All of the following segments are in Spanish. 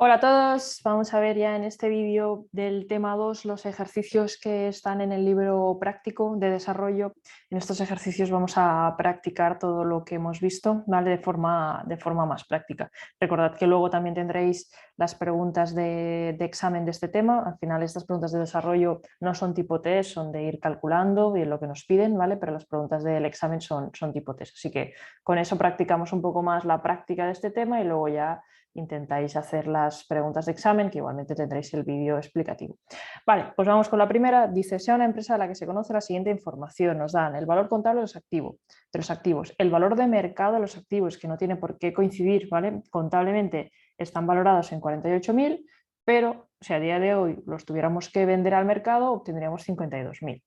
Hola a todos, vamos a ver ya en este vídeo del tema 2 los ejercicios que están en el libro práctico de desarrollo. En estos ejercicios vamos a practicar todo lo que hemos visto, ¿vale? de forma más práctica. Recordad que luego también tendréis las preguntas de examen de este tema. Al final estas preguntas de desarrollo no son tipo test, son de ir calculando bien lo que nos piden, ¿vale? Pero las preguntas del examen son tipo test. Así que con eso practicamos un poco más la práctica de este tema y luego ya intentáis hacer las preguntas de examen, que igualmente tendréis el vídeo explicativo. Vale, pues vamos con la primera. Dice, sea una empresa a la que se conoce la siguiente información. Nos dan el valor contable de los activos, el valor de mercado de los activos, que no tiene por qué coincidir, ¿vale? Contablemente están valorados en 48.000, pero si a día de hoy los tuviéramos que vender al mercado, obtendríamos 52.000.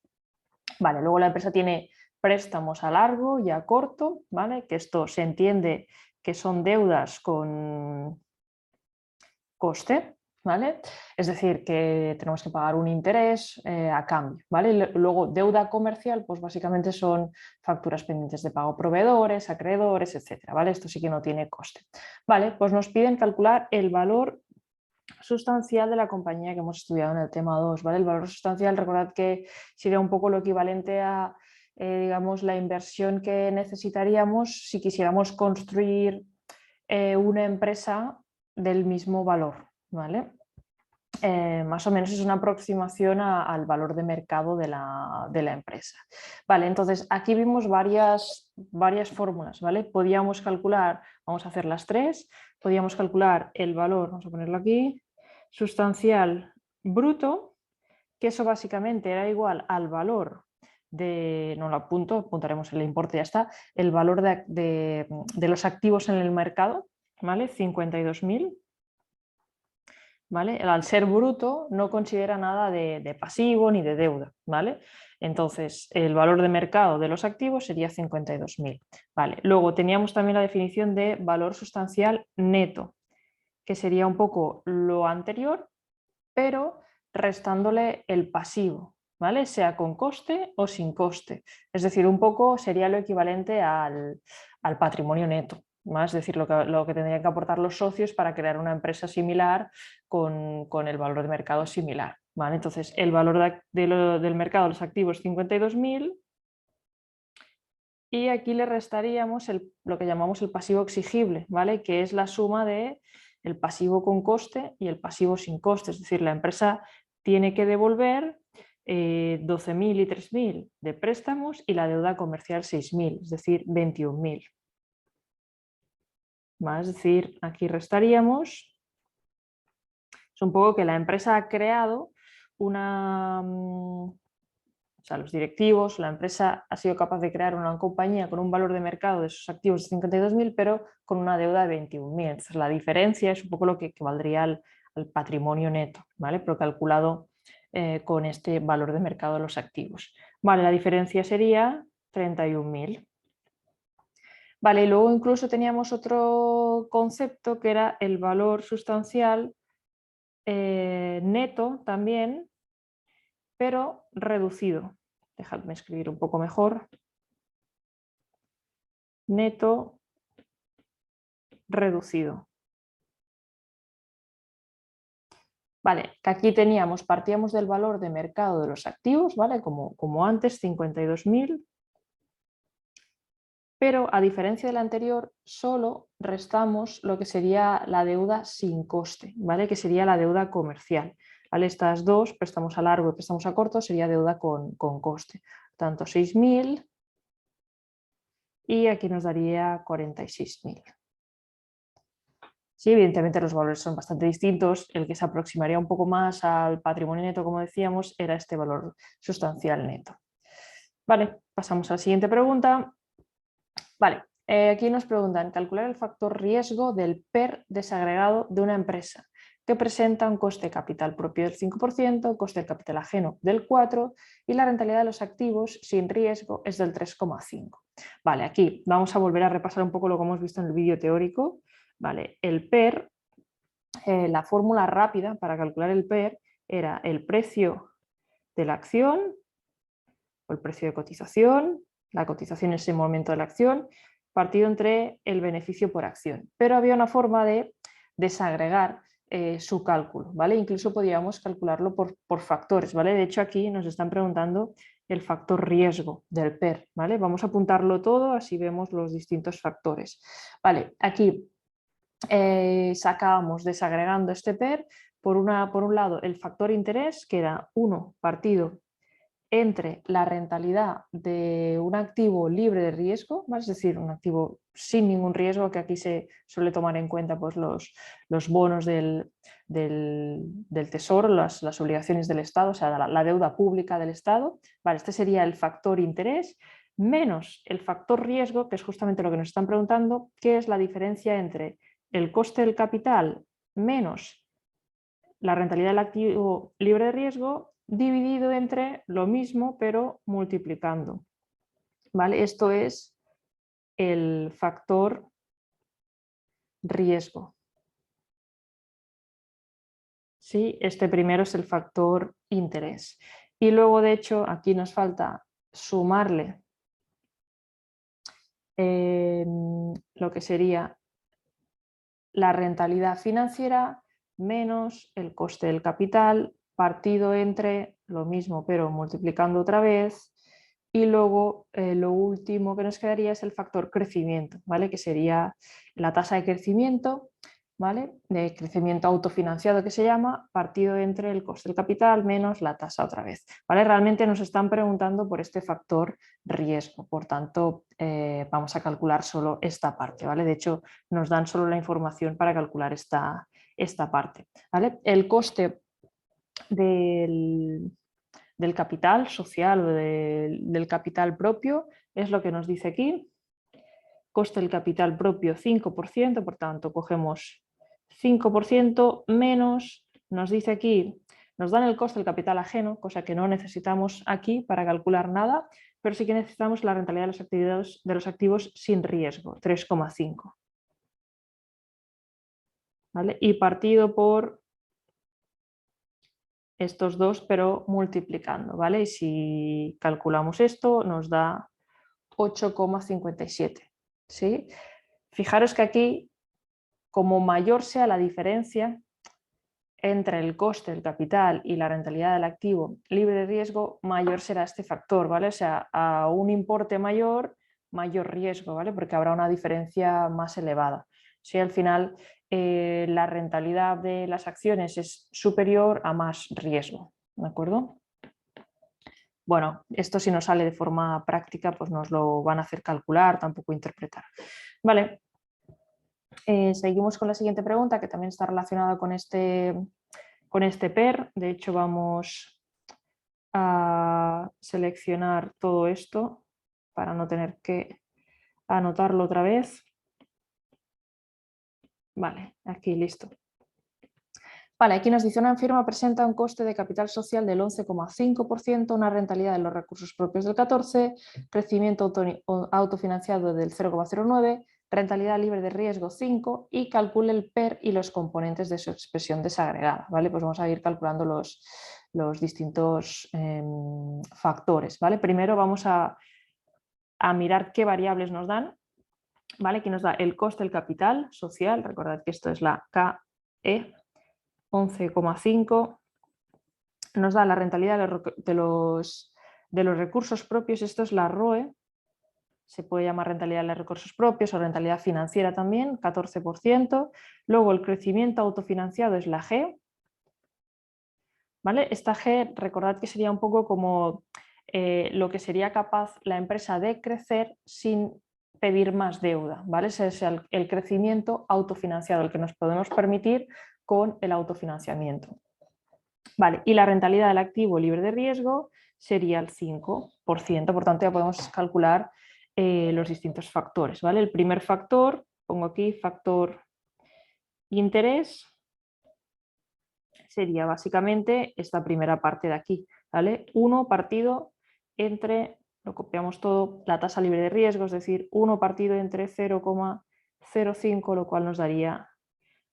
Vale, luego la empresa tiene préstamos a largo y a corto, ¿vale? Que esto se entiende que son deudas con coste, ¿vale? Es decir, que tenemos que pagar un interés a cambio, ¿vale? Luego, deuda comercial, pues básicamente son facturas pendientes de pago a proveedores, acreedores, etcétera, ¿vale? Esto sí que no tiene coste. Vale, pues nos piden calcular el valor sustancial de la compañía que hemos estudiado en el tema 2, ¿vale? El valor sustancial, recordad que sería un poco lo equivalente a digamos, la inversión que necesitaríamos si quisiéramos construir una empresa del mismo valor, ¿vale? Más o menos es una aproximación al valor de mercado de la empresa. Vale, entonces aquí vimos varias fórmulas, ¿vale? Podíamos calcular, vamos a hacer las tres, podíamos calcular el valor, vamos a ponerlo aquí, sustancial bruto, que eso básicamente era igual al valor de, no lo apunto, apuntaremos el importe y ya está, el valor de los activos en el mercado, ¿vale? 52.000. ¿Vale? Al ser bruto no considera nada de pasivo ni de deuda, ¿vale? Entonces, el valor de mercado de los activos sería 52.000. ¿Vale? Luego teníamos también la definición de valor sustancial neto, que sería un poco lo anterior, pero restándole el pasivo, ¿vale? Sea con coste o sin coste. Es decir, un poco sería lo equivalente al patrimonio neto. Es decir, lo que tendrían que aportar los socios para crear una empresa similar con el valor de mercado similar. ¿Vale? Entonces, el valor del mercado de los activos es 52.000 y aquí le restaríamos lo que llamamos el pasivo exigible, ¿vale? Que es la suma de el pasivo con coste y el pasivo sin coste. Es decir, la empresa tiene que devolver 12.000 y 3.000 de préstamos y la deuda comercial 6.000, es decir, 21.000. Es decir, aquí restaríamos, es un poco que la empresa ha creado o sea, los directivos, la empresa ha sido capaz de crear una compañía con un valor de mercado de sus activos de 52.000, pero con una deuda de 21.000. Entonces, la diferencia es un poco lo que valdría al patrimonio neto, ¿vale? Pero calculado con este valor de mercado de los activos. Vale, la diferencia sería 31.000. Vale, y luego incluso teníamos otro concepto que era el valor sustancial neto también, pero reducido. Dejadme escribir un poco mejor. Neto reducido. Vale, que aquí partíamos del valor de mercado de los activos, ¿vale? Como antes, 52.000. Pero a diferencia del anterior, solo restamos lo que sería la deuda sin coste, ¿vale? Que sería la deuda comercial. ¿Vale? Estas dos, préstamos a largo y préstamos a corto, sería deuda con coste. Tanto 6.000 y aquí nos daría 46.000. Sí, evidentemente los valores son bastante distintos. El que se aproximaría un poco más al patrimonio neto, como decíamos, era este valor sustancial neto. Vale, pasamos a la siguiente pregunta. Vale, aquí nos preguntan calcular el factor riesgo del PER desagregado de una empresa que presenta un coste de capital propio del 5%, coste de capital ajeno del 4% y la rentabilidad de los activos sin riesgo es del 3,5%. Vale, aquí vamos a volver a repasar un poco lo que hemos visto en el vídeo teórico. Vale, el PER, la fórmula rápida para calcular el PER era el precio de la acción o el precio de cotización, la cotización en ese momento de la acción, partido entre el beneficio por acción. Pero había una forma de desagregar su cálculo, ¿vale? Incluso podríamos calcularlo por factores, ¿vale? De hecho, aquí nos están preguntando el factor riesgo del PER, ¿vale? Vamos a apuntarlo todo, así vemos los distintos factores. Vale, aquí sacábamos desagregando este PER, por un lado el factor interés, que era 1 partido entre la rentabilidad de un activo libre de riesgo, ¿vale? Es decir, un activo sin ningún riesgo, que aquí se suele tomar en cuenta pues, los bonos del Tesoro, las obligaciones del Estado, o sea, la deuda pública del Estado. Vale, este sería el factor interés, menos el factor riesgo, que es justamente lo que nos están preguntando, que es la diferencia entre el coste del capital menos la rentabilidad del activo libre de riesgo dividido entre lo mismo pero multiplicando. ¿Vale? Esto es el factor riesgo. ¿Sí? Este primero es el factor interés. Y luego, de hecho, aquí nos falta sumarle lo que sería la rentabilidad financiera menos el coste del capital partido entre lo mismo pero multiplicando otra vez, y luego lo último que nos quedaría es el factor crecimiento, ¿vale? Que sería la tasa de crecimiento, ¿vale? De crecimiento autofinanciado, que se llama, partido entre el coste del capital menos la tasa otra vez, ¿vale? Realmente nos están preguntando por este factor riesgo, por tanto vamos a calcular solo esta parte, ¿vale? De hecho, nos dan solo la información para calcular esta parte, ¿vale? El coste del capital social o del capital propio es lo que nos dice aquí. Coste del capital propio 5%, por tanto cogemos 5% menos, nos dice aquí, nos dan el coste del capital ajeno, cosa que no necesitamos aquí para calcular nada, pero sí que necesitamos la rentabilidad de los activos sin riesgo, 3,5. ¿Vale? Y partido por estos dos, pero multiplicando, ¿vale? Y si calculamos esto, nos da 8,57. ¿Sí? Fijaros que aquí, como mayor sea la diferencia entre el coste del capital y la rentabilidad del activo libre de riesgo, mayor será este factor, ¿vale? O sea, a un importe mayor, mayor riesgo, ¿vale? Porque habrá una diferencia más elevada. Si al final la rentabilidad de las acciones es superior a más riesgo, ¿de acuerdo? Bueno, esto si nos sale de forma práctica, pues nos lo van a hacer calcular, tampoco interpretar. Vale, seguimos con la siguiente pregunta, que también está relacionada con este PER. De hecho, vamos a seleccionar todo esto para no tener que anotarlo otra vez. Vale, aquí listo. Vale, aquí nos dice: una firma presenta un coste de capital social del 11,5%, una rentabilidad de los recursos propios del 14%, crecimiento autofinanciado del 0,09%, rentabilidad libre de riesgo 5% y calcule el PER y los componentes de su expresión desagregada. ¿Vale? Pues vamos a ir calculando los distintos factores. ¿Vale? Primero vamos a mirar qué variables nos dan. ¿Vale? Aquí nos da el coste del capital social, recordad que esto es la KE, 11,5, nos da la rentabilidad de los recursos propios, esto es la ROE, se puede llamar rentabilidad de los recursos propios o rentabilidad financiera también, 14%, luego el crecimiento autofinanciado es la G, ¿vale? Esta G, recordad que sería un poco como lo que sería capaz la empresa de crecer sin pedir más deuda, ¿vale? Ese es el crecimiento autofinanciado, el que nos podemos permitir con el autofinanciamiento. Vale, y la rentabilidad del activo libre de riesgo sería el 5%, por tanto ya podemos calcular los distintos factores. ¿Vale? El primer factor, pongo aquí factor interés, sería básicamente esta primera parte de aquí. ¿Vale? 1 partido entre, lo copiamos todo, la tasa libre de riesgo, es decir, 1 partido entre 0,05, lo cual nos daría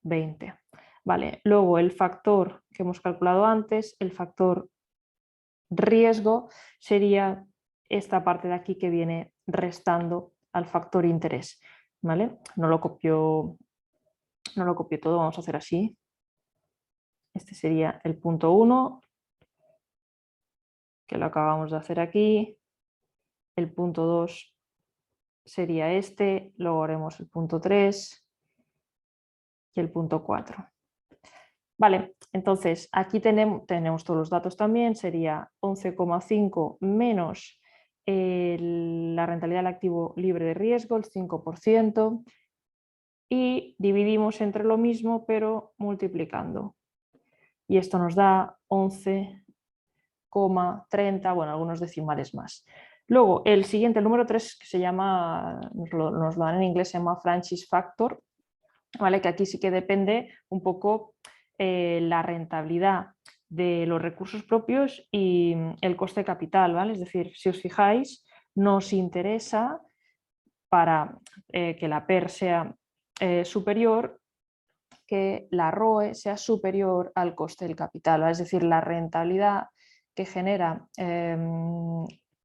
20. Vale, luego el factor que hemos calculado antes, el factor riesgo, sería esta parte de aquí que viene restando al factor interés. ¿Vale? No lo copio todo, vamos a hacer así. Este sería el punto 1, que lo acabamos de hacer aquí. El punto 2 sería este, luego haremos el punto 3 y el punto 4. Vale, entonces aquí tenemos todos los datos también, sería 11,5 menos la rentabilidad del activo libre de riesgo, el 5%, y dividimos entre lo mismo pero multiplicando. Y esto nos da 11,30, bueno, algunos decimales más. Luego, el siguiente, el número 3, que se llama, nos lo dan en inglés, se llama franchise factor, ¿vale? Que aquí sí que depende un poco la rentabilidad de los recursos propios y el coste de capital, ¿vale? Es decir, si os fijáis, nos interesa para que la PER sea superior, que la ROE sea superior al coste del capital, ¿vale? Es decir, la rentabilidad que genera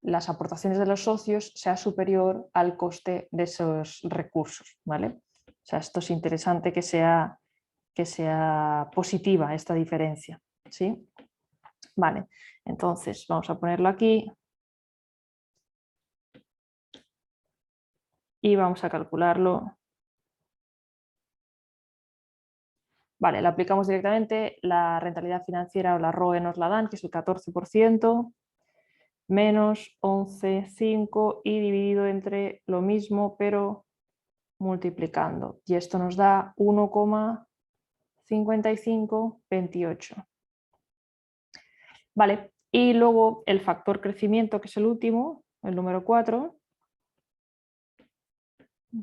las aportaciones de los socios sea superior al coste de esos recursos, ¿vale? O sea, esto es interesante que sea positiva esta diferencia, ¿sí? Vale, entonces vamos a ponerlo aquí y vamos a calcularlo. Vale, lo aplicamos directamente, la rentabilidad financiera o la ROE nos la dan, que es el 14%, menos 11,5 y dividido entre lo mismo, pero multiplicando. Y esto nos da 1,5528. Vale, y luego el factor crecimiento, que es el último, el número 4,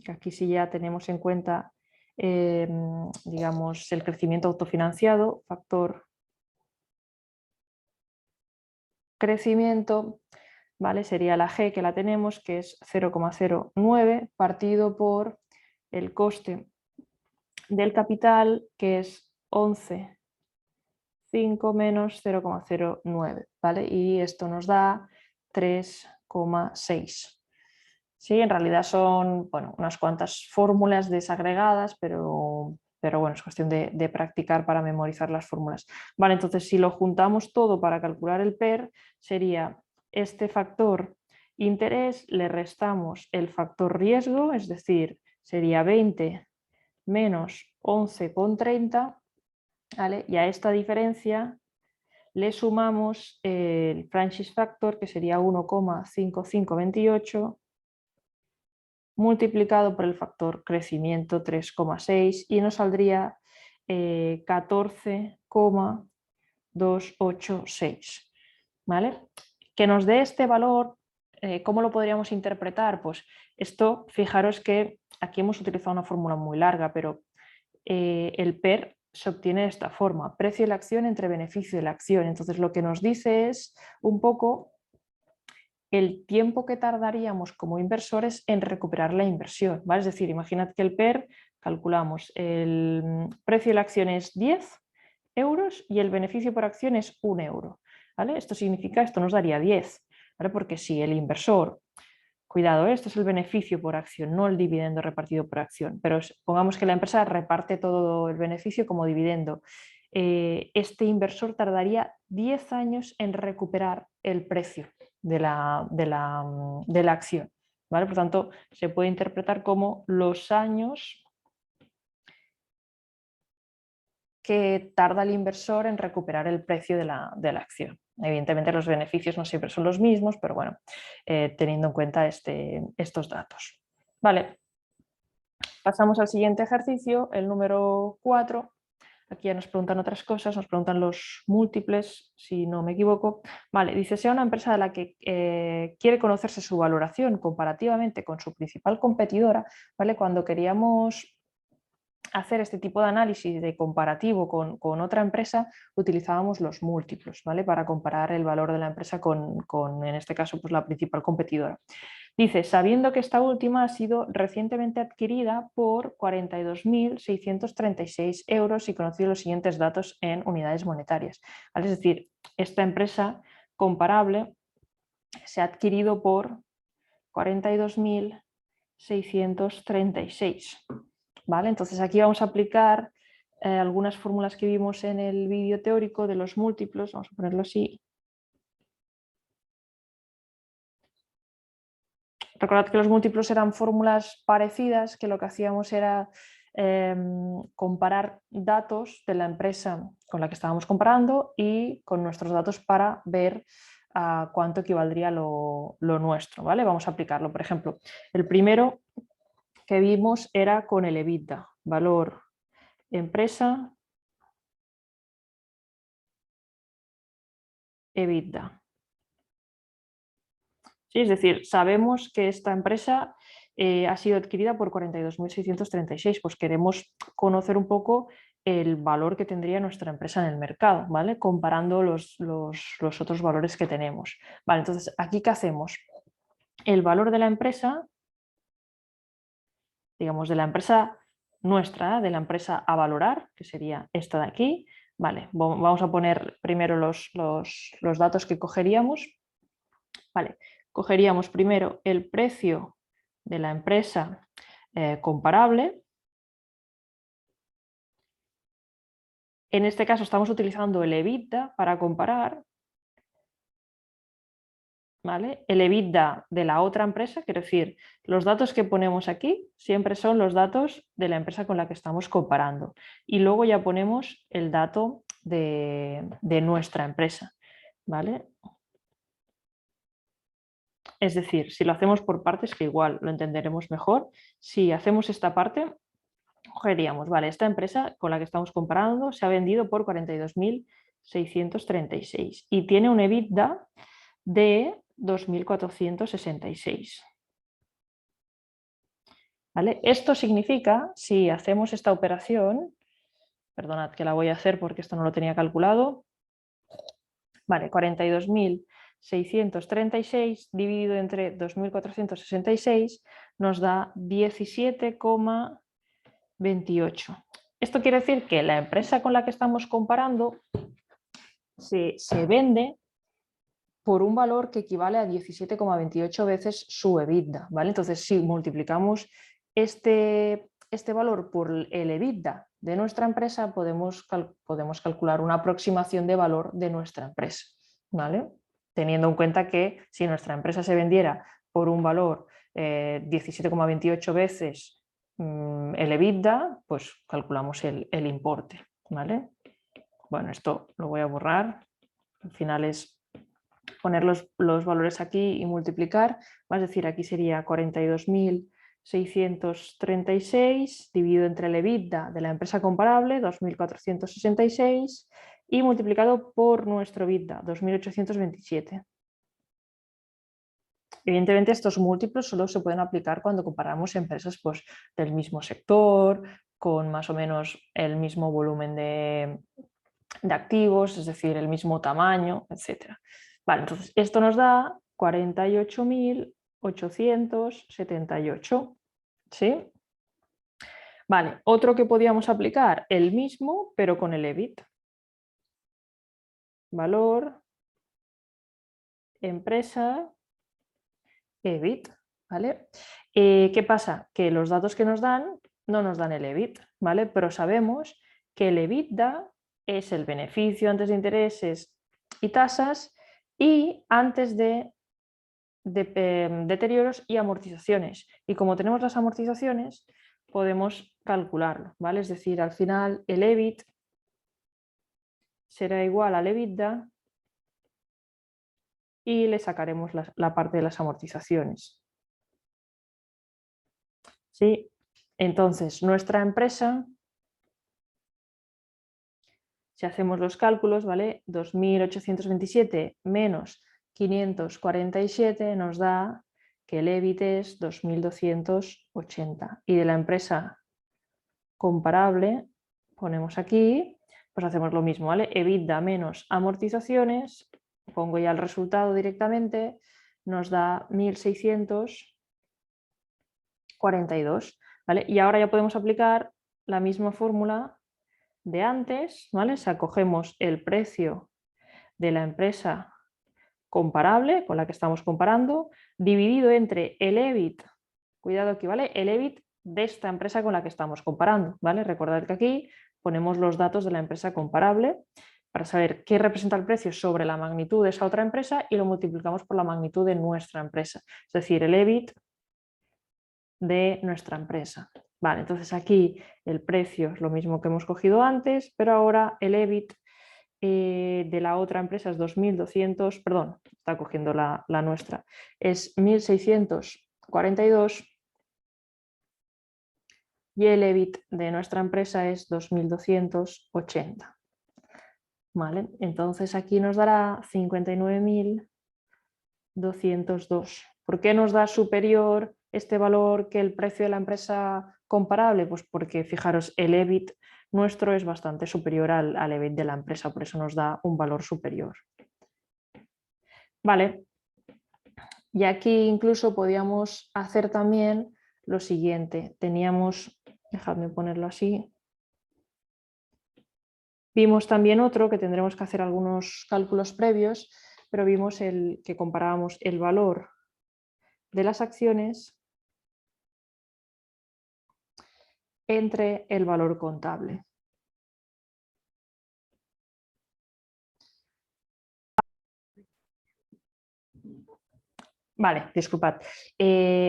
que aquí sí ya tenemos en cuenta, digamos, el crecimiento autofinanciado, factor crecimiento, ¿vale? Sería la G, que la tenemos, que es 0,09 partido por el coste del capital, que es 11,5 menos 0,09, ¿vale? Y esto nos da 3,6. Sí, en realidad son, bueno, unas cuantas fórmulas desagregadas, pero bueno, es cuestión de practicar para memorizar las fórmulas. Vale, entonces si lo juntamos todo para calcular el PER, sería este factor interés, le restamos el factor riesgo, es decir, sería 20 menos 11,30, ¿vale? Y a esta diferencia le sumamos el franchise factor, que sería 1,5528, multiplicado por el factor crecimiento 3,6 y nos saldría 14,286. ¿Vale? Que nos dé este valor, ¿cómo lo podríamos interpretar? Pues esto, fijaros que aquí hemos utilizado una fórmula muy larga, pero el PER se obtiene de esta forma, precio de la acción entre beneficio de la acción. Entonces lo que nos dice es un poco el tiempo que tardaríamos como inversores en recuperar la inversión, ¿vale? Es decir, imaginad que el PER, calculamos, el precio de la acción es 10 euros y el beneficio por acción es 1 euro, ¿vale? Esto nos daría 10, ¿vale? Porque si el inversor, cuidado, esto es el beneficio por acción, no el dividendo repartido por acción, pero pongamos que la empresa reparte todo el beneficio como dividendo. Este inversor tardaría 10 años en recuperar el precio de la acción, ¿vale? Por tanto, se puede interpretar como los años que tarda el inversor en recuperar el precio de la acción. Evidentemente los beneficios no siempre son los mismos, pero bueno, teniendo en cuenta estos datos. Vale, pasamos al siguiente ejercicio, el número 4. Aquí ya nos preguntan otras cosas, nos preguntan los múltiples, si no me equivoco. Vale, dice, sea una empresa de la que quiere conocerse su valoración comparativamente con su principal competidora, ¿vale? Cuando queríamos hacer este tipo de análisis de comparativo con otra empresa, utilizábamos los múltiplos, ¿vale? Para comparar el valor de la empresa con en este caso, pues la principal competidora. Dice, sabiendo que esta última ha sido recientemente adquirida por 42.636 euros y conocido los siguientes datos en unidades monetarias. ¿Vale? Es decir, esta empresa comparable se ha adquirido por 42.636. ¿Vale? Entonces aquí vamos a aplicar algunas fórmulas que vimos en el vídeo teórico de los múltiplos, vamos a ponerlo así. Recordad que los múltiplos eran fórmulas parecidas, que lo que hacíamos era comparar datos de la empresa con la que estábamos comparando y con nuestros datos para ver a cuánto equivaldría lo nuestro, ¿vale? Vamos a aplicarlo. Por ejemplo, el primero que vimos era con el EBITDA, valor empresa, EBITDA. ¿Sí? Es decir, sabemos que esta empresa ha sido adquirida por 42.636, pues queremos conocer un poco el valor que tendría nuestra empresa en el mercado, ¿vale? Comparando los otros valores que tenemos. Vale, entonces, ¿aquí qué hacemos? El valor de la empresa, digamos, de la empresa nuestra, de la empresa a valorar, que sería esta de aquí, vale, vamos a poner primero los datos que cogeríamos. Vale, cogeríamos primero el precio de la empresa comparable. En este caso estamos utilizando el EBITDA para comparar, ¿vale? El EBITDA de la otra empresa, quiero decir, los datos que ponemos aquí siempre son los datos de la empresa con la que estamos comparando. Y luego ya ponemos el dato de nuestra empresa, ¿vale? Es decir, si lo hacemos por partes, que igual lo entenderemos mejor, si hacemos esta parte, cogeríamos, vale, esta empresa con la que estamos comparando se ha vendido por 42.636 y tiene un EBITDA de 2.466. ¿Vale? Esto significa, si hacemos esta operación, perdonad que la voy a hacer porque esto no lo tenía calculado, vale, 42.636 dividido entre 2.466 nos da 17,28. Esto quiere decir que la empresa con la que estamos comparando se vende por un valor que equivale a 17,28 veces su EBITDA, ¿vale? Entonces, si multiplicamos este valor por el EBITDA de nuestra empresa, podemos calcular una aproximación de valor de nuestra empresa, ¿vale? Teniendo en cuenta que si nuestra empresa se vendiera por un valor 17,28 veces el EBITDA, pues calculamos el importe, ¿vale? Bueno, esto lo voy a borrar, al final es poner los valores aquí y multiplicar, es decir, aquí sería 42.636 dividido entre el EBITDA de la empresa comparable, 2.466, y multiplicado por nuestro EBITDA, 2.827. Evidentemente estos múltiplos solo se pueden aplicar cuando comparamos empresas pues, del mismo sector, con más o menos el mismo volumen de activos, es decir, el mismo tamaño, etc. Vale, entonces esto nos da 48.878. ¿Sí? Vale, otro que podíamos aplicar, el mismo, pero con el EBIT. Valor, empresa, EBIT. ¿Vale? ¿Qué pasa? Que los datos que nos dan no nos dan el EBIT, ¿vale? Pero sabemos que el EBITDA es el beneficio antes de intereses y tasas y antes de deterioros y amortizaciones. Y como tenemos las amortizaciones, podemos calcularlo, ¿vale? Es decir, al final el EBIT será igual al EBITDA y le sacaremos la parte de las amortizaciones. ¿Sí? Entonces, nuestra empresa, si hacemos los cálculos, ¿vale? 2.827 menos 547 nos da que el EBIT es 2.280. Y de la empresa comparable, ponemos aquí, pues hacemos lo mismo, ¿vale? EBITDA menos amortizaciones, pongo ya el resultado directamente, nos da 1.642, ¿vale? Y ahora ya podemos aplicar la misma fórmula de antes, ¿vale? O sea, cogemos el precio de la empresa comparable con la que estamos comparando, dividido entre el EBIT, cuidado aquí, ¿vale? El EBIT de esta empresa con la que estamos comparando, ¿vale? Recordad que aquí ponemos los datos de la empresa comparable para saber qué representa el precio sobre la magnitud de esa otra empresa y lo multiplicamos por la magnitud de nuestra empresa, es decir, el EBIT de nuestra empresa. Vale, entonces aquí el precio es lo mismo que hemos cogido antes, pero ahora el EBIT de la otra empresa es 2.200, perdón, está cogiendo la nuestra, es 1.642 y el EBIT de nuestra empresa es 2.280. ¿Vale? Entonces aquí nos dará 59.202. ¿Por qué nos da superior este valor que el precio de la empresa comparable? Pues porque fijaros, el EBIT nuestro es bastante superior al EBIT de la empresa, por eso nos da un valor superior. Vale, y aquí incluso podíamos hacer también lo siguiente. Teníamos, dejadme ponerlo así. Vimos también otro que tendremos que hacer algunos cálculos previos, pero vimos que comparábamos el valor de las acciones entre el valor contable. Vale, disculpad.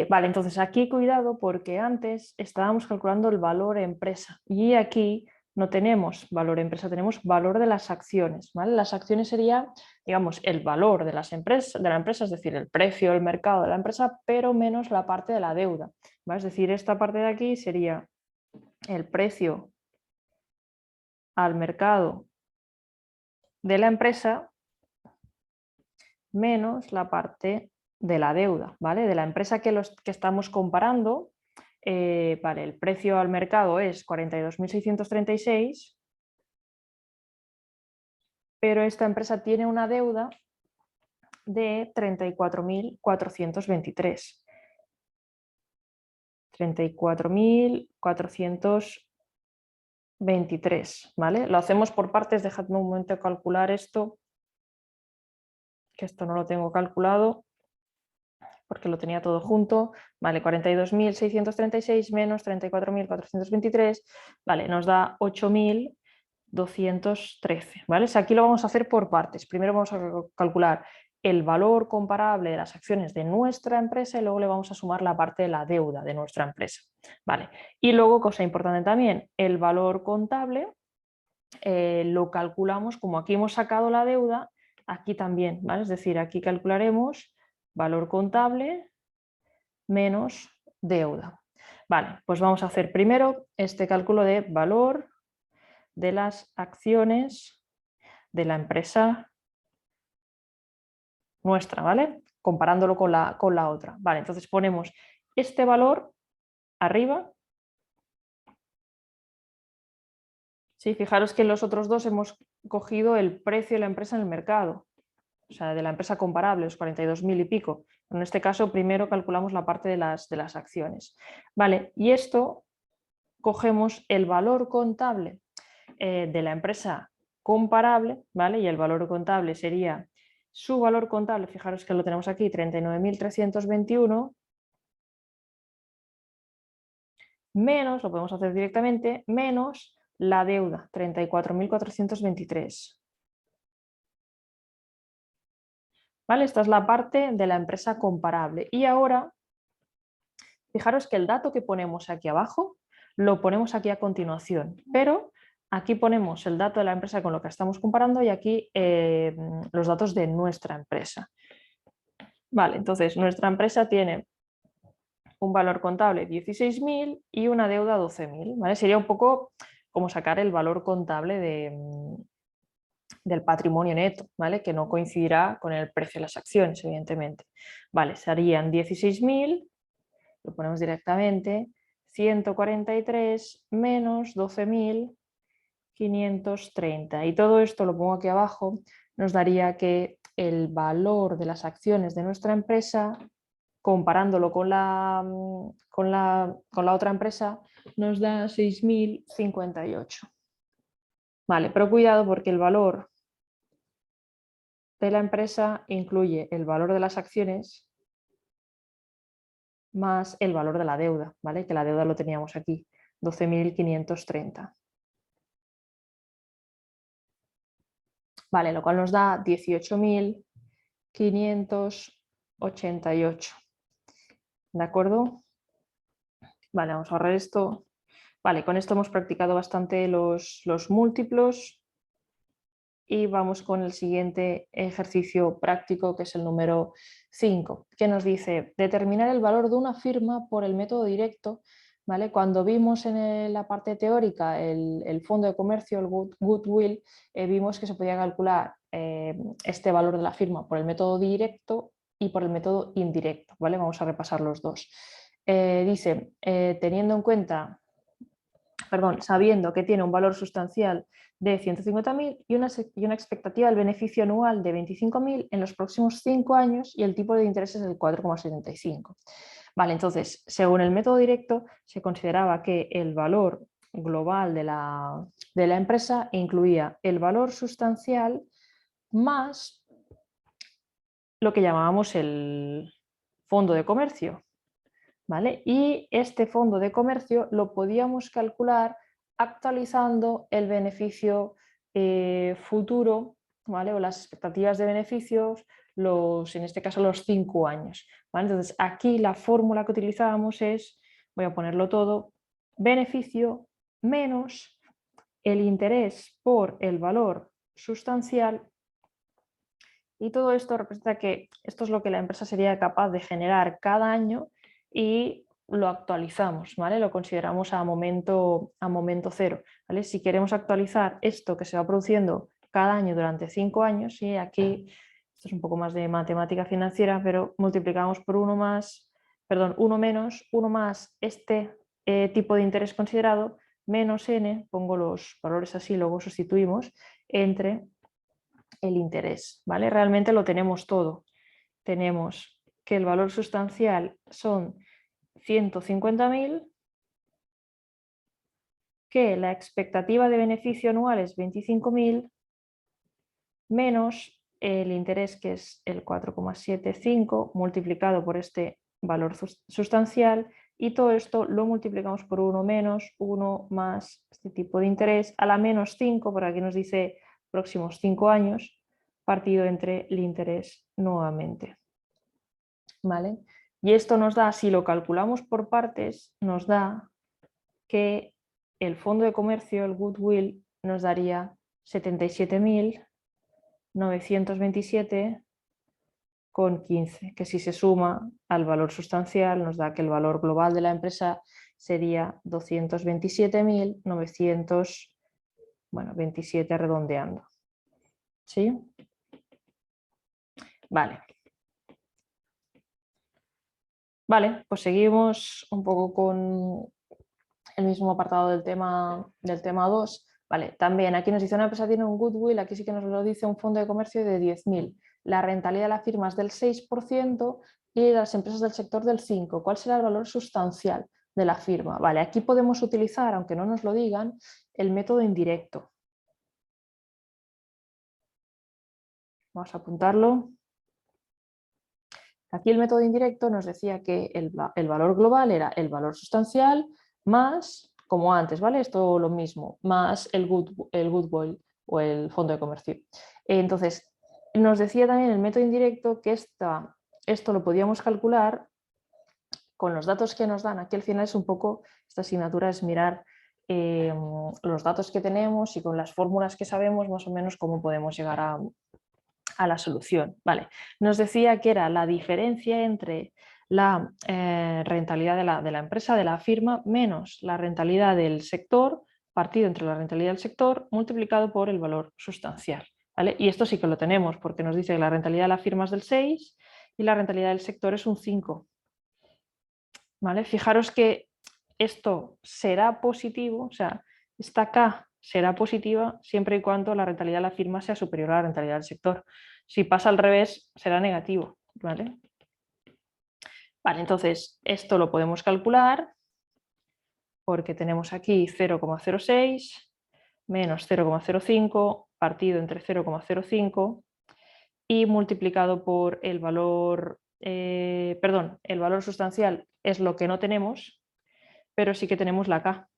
Vale, entonces aquí cuidado porque antes estábamos calculando el valor empresa y aquí no tenemos valor empresa, tenemos valor de las acciones. ¿Vale? Las acciones sería, digamos, el valor de la empresa, es decir, el precio del mercado de la empresa, pero menos la parte de la deuda. ¿Vale? Es decir, esta parte de aquí sería el precio al mercado de la empresa menos la parte de la deuda, ¿vale? De la empresa que estamos comparando, vale, el precio al mercado es 42.636, pero esta empresa tiene una deuda de 34.423. 34.423, ¿vale? Lo hacemos por partes, dejadme un momento calcular esto, que esto no lo tengo calculado porque lo tenía todo junto, vale, 42.636 menos 34.423, vale, nos da 8.213, ¿vale? O sea, aquí lo vamos a hacer por partes. Primero vamos a calcular el valor comparable de las acciones de nuestra empresa y luego le vamos a sumar la parte de la deuda de nuestra empresa, ¿vale? Y luego, cosa importante también, el valor contable lo calculamos como aquí hemos sacado la deuda, aquí también, ¿vale? Es decir, aquí calcularemos valor contable menos deuda. Vale, pues vamos a hacer primero este cálculo de valor de las acciones de la empresa nuestra, ¿vale? Comparándolo con la otra. Vale, entonces ponemos este valor arriba. Sí, fijaros que en los otros dos hemos cogido el precio de la empresa en el mercado, o sea, de la empresa comparable, los 42.000 y pico. En este caso, primero calculamos la parte de las acciones. Vale, y esto cogemos el valor contable de la empresa comparable, ¿vale? Y el valor contable sería su valor contable, fijaros que lo tenemos aquí, 39.321, menos, lo podemos hacer directamente, menos la deuda, 34.423. ¿Vale? Esta es la parte de la empresa comparable. Y ahora, fijaros que el dato que ponemos aquí abajo, lo ponemos aquí a continuación, pero aquí ponemos el dato de la empresa con lo que estamos comparando y aquí los datos de nuestra empresa. Vale, entonces nuestra empresa tiene un valor contable 16.000 y una deuda 12.000, ¿vale? Sería un poco como sacar el valor contable del patrimonio neto, ¿vale? Que no coincidirá con el precio de las acciones, evidentemente. Vale, serían 16.000, lo ponemos directamente, 143 menos 12.530. Y todo esto lo pongo aquí abajo, nos daría que el valor de las acciones de nuestra empresa, comparándolo con la otra empresa, nos da 6.058. Vale, pero cuidado porque el valor de la empresa incluye el valor de las acciones más el valor de la deuda, ¿vale? Que la deuda lo teníamos aquí, 12.530. Vale, lo cual nos da 18.588. ¿De acuerdo? Vale, vamos a ahorrar esto. Vale, con esto hemos practicado bastante los múltiplos y vamos con el siguiente ejercicio práctico, que es el número 5, que nos dice determinar el valor de una firma por el método directo. ¿Vale? Cuando vimos en la parte teórica el fondo de comercio, el goodwill, vimos que se podía calcular este valor de la firma por el método directo y por el método indirecto. ¿Vale? Vamos a repasar los dos. Dice, teniendo en cuenta, perdón, sabiendo que tiene un valor sustancial de 150.000 y una expectativa del beneficio anual de 25.000 en los próximos 5 años y el tipo de interés es del 4,75. Vale, entonces, según el método directo, se consideraba que el valor global de la empresa incluía el valor sustancial más lo que llamábamos el fondo de comercio. ¿Vale? Y este fondo de comercio lo podíamos calcular actualizando el beneficio futuro, ¿vale? O las expectativas de beneficios, en este caso los 5 años. ¿Vale? Entonces aquí la fórmula que utilizábamos es, voy a ponerlo todo, beneficio menos el interés por el valor sustancial, y todo esto representa que esto es lo que la empresa sería capaz de generar cada año y lo actualizamos, ¿vale? Lo consideramos a momento cero, ¿vale? Si queremos actualizar esto que se va produciendo cada año durante 5 años, y aquí esto es un poco más de matemática financiera, pero multiplicamos por 1 menos 1 más este tipo de interés considerado menos n, pongo los valores así, luego sustituimos, entre el interés, ¿vale? Realmente lo tenemos todo. Tenemos que el valor sustancial son 150.000, que la expectativa de beneficio anual es 25.000, menos el interés, que es el 4,75, multiplicado por este valor sustancial, y todo esto lo multiplicamos por 1 menos 1 más este tipo de interés a la menos 5, por aquí nos dice próximos 5 años, partido entre el interés nuevamente. ¿Vale? Y esto nos da, si lo calculamos por partes, nos da que el fondo de comercio, el goodwill, nos daría 77.927,15, que si se suma al valor sustancial nos da que el valor global de la empresa sería 227.927 redondeando. ¿Sí? Vale. Vale, pues seguimos un poco con el mismo apartado del tema 2. Vale, también aquí nos dice una empresa tiene un goodwill, aquí sí que nos lo dice un fondo de comercio de 10.000. La rentabilidad de la firma es del 6% y de las empresas del sector del 5%. ¿Cuál será el valor sustancial de la firma? Vale, aquí podemos utilizar, aunque no nos lo digan, el método indirecto. Vamos a apuntarlo. Aquí el método indirecto nos decía que el valor global era el valor sustancial más, como antes, ¿vale? Esto lo mismo, más el goodwill o el fondo de comercio. Entonces, nos decía también el método indirecto que esto lo podíamos calcular con los datos que nos dan. Aquí al final es un poco, esta asignatura es mirar los datos que tenemos y con las fórmulas que sabemos más o menos cómo podemos llegar a la solución. Vale. Nos decía que era la diferencia entre la rentabilidad de la empresa, de la firma, menos la rentabilidad del sector, partido entre la rentabilidad del sector, multiplicado por el valor sustancial. ¿Vale? Y esto sí que lo tenemos, porque nos dice que la rentabilidad de la firma es del 6 y la rentabilidad del sector es un 5. ¿Vale? Fijaros que esto será positivo, o sea, esta K será positiva siempre y cuando la rentabilidad de la firma sea superior a la rentabilidad del sector. Si pasa al revés, será negativo. ¿Vale? Vale, entonces esto lo podemos calcular porque tenemos aquí 0,06 menos 0,05 partido entre 0,05 y multiplicado por el valor, el valor sustancial es lo que no tenemos, pero sí que tenemos la K.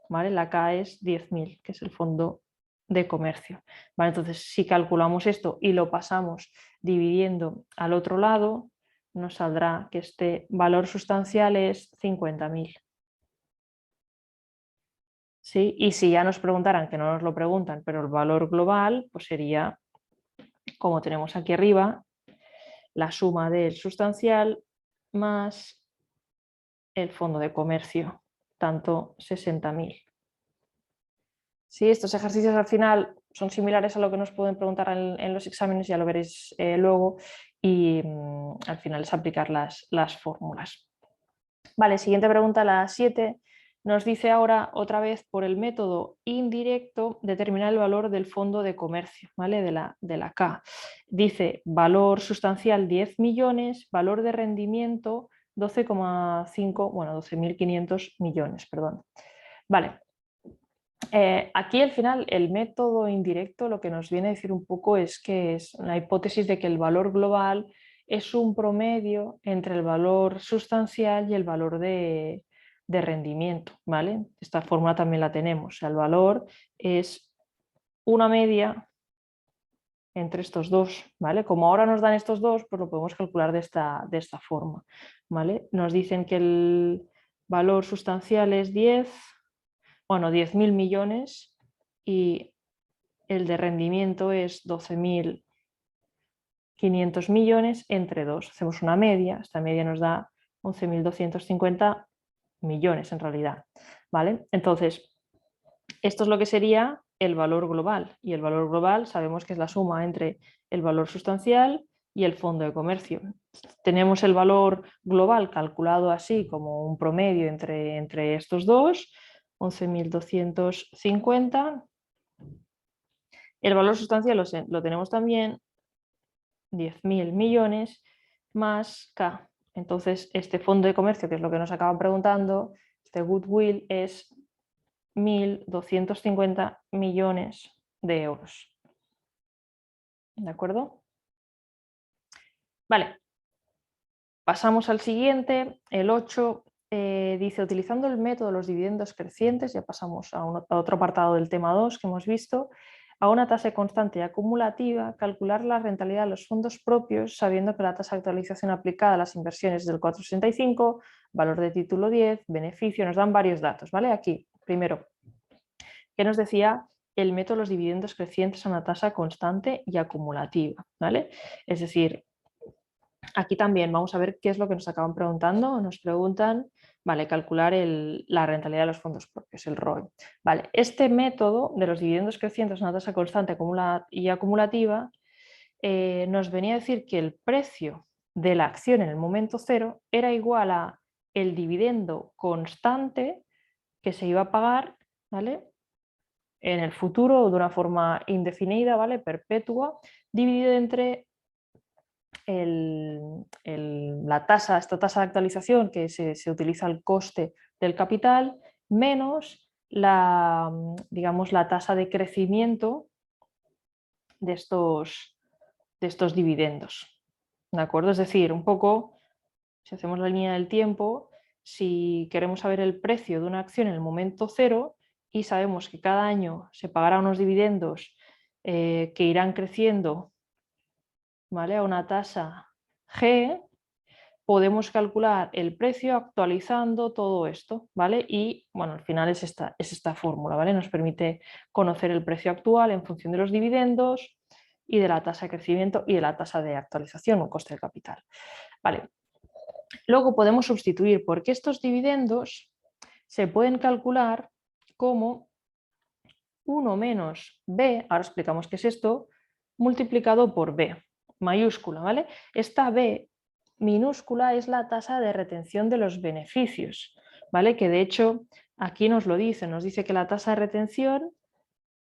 ¿Vale? La K es 10.000, que es el fondo de comercio. ¿Vale? Entonces, si calculamos esto y lo pasamos dividiendo al otro lado, nos saldrá que este valor sustancial es 50.000. ¿Sí? Y si ya nos preguntaran, que no nos lo preguntan, pero el valor global, pues sería, como tenemos aquí arriba, la suma del sustancial más el fondo de comercio, tanto 60.000. Sí, estos ejercicios al final son similares a lo que nos pueden preguntar en los exámenes, ya lo veréis luego, y al final es aplicar las fórmulas. Vale, siguiente pregunta, la 7, nos dice ahora otra vez por el método indirecto determinar el valor del fondo de comercio, ¿vale? de la K. Dice valor sustancial 10 millones, valor de rendimiento 12,5, bueno, 12.500 millones, perdón. Vale. Aquí al final el método indirecto lo que nos viene a decir un poco es que es la hipótesis de que el valor global es un promedio entre el valor sustancial y el valor de rendimiento, ¿vale? Esta fórmula también la tenemos, o sea, el valor es una media entre estos dos, ¿vale? Como ahora nos dan estos dos, pues lo podemos calcular de esta forma, ¿vale? Nos dicen que el valor sustancial es 10.000 millones y el de rendimiento es 12.500 millones entre 2. Hacemos una media, esta media nos da 11.250 millones en realidad. ¿Vale? Entonces, esto es lo que sería el valor global y el valor global sabemos que es la suma entre el valor sustancial y el fondo de comercio. Tenemos el valor global calculado así como un promedio entre estos dos, 11.250. El valor sustancial lo tenemos también, 10.000 millones más K. Entonces, este fondo de comercio, que es lo que nos acaban preguntando, este goodwill es 1.250 millones de euros. ¿De acuerdo? Vale. Pasamos al siguiente, el 8. Dice, utilizando el método de los dividendos crecientes, ya pasamos a otro apartado del tema 2 que hemos visto, a una tasa constante y acumulativa, calcular la rentabilidad de los fondos propios, sabiendo que la tasa de actualización aplicada a las inversiones es del 4,65, valor de título 10, beneficio, nos dan varios datos, ¿vale? Aquí, primero, ¿qué nos decía? El método de los dividendos crecientes a una tasa constante y acumulativa, ¿vale? Es decir, aquí también vamos a ver qué es lo que nos acaban preguntando. Nos preguntan, vale, calcular la rentabilidad de los fondos propios, el ROE. Vale, este método de los dividendos crecientes a una tasa constante y acumulativa nos venía a decir que el precio de la acción en el momento cero era igual a el dividendo constante que se iba a pagar, ¿vale? En el futuro de una forma indefinida, ¿vale? Perpetua, dividido entre esta tasa de actualización que se utiliza el coste del capital menos digamos, la tasa de crecimiento de estos dividendos. ¿De acuerdo? Es decir, un poco, si hacemos la línea del tiempo, si queremos saber el precio de una acción en el momento cero y sabemos que cada año se pagará unos dividendos que irán creciendo, ¿vale? A una tasa G, podemos calcular el precio actualizando todo esto, ¿vale? Y bueno, al final es esta fórmula, ¿vale? Nos permite conocer el precio actual en función de los dividendos y de la tasa de crecimiento y de la tasa de actualización o coste del capital. Vale. Luego podemos sustituir, porque estos dividendos se pueden calcular como 1 menos B, ahora explicamos qué es esto, multiplicado por B, mayúscula, ¿vale? Esta B minúscula es la tasa de retención de los beneficios, ¿vale? Que de hecho aquí nos lo dice, nos dice que la tasa de retención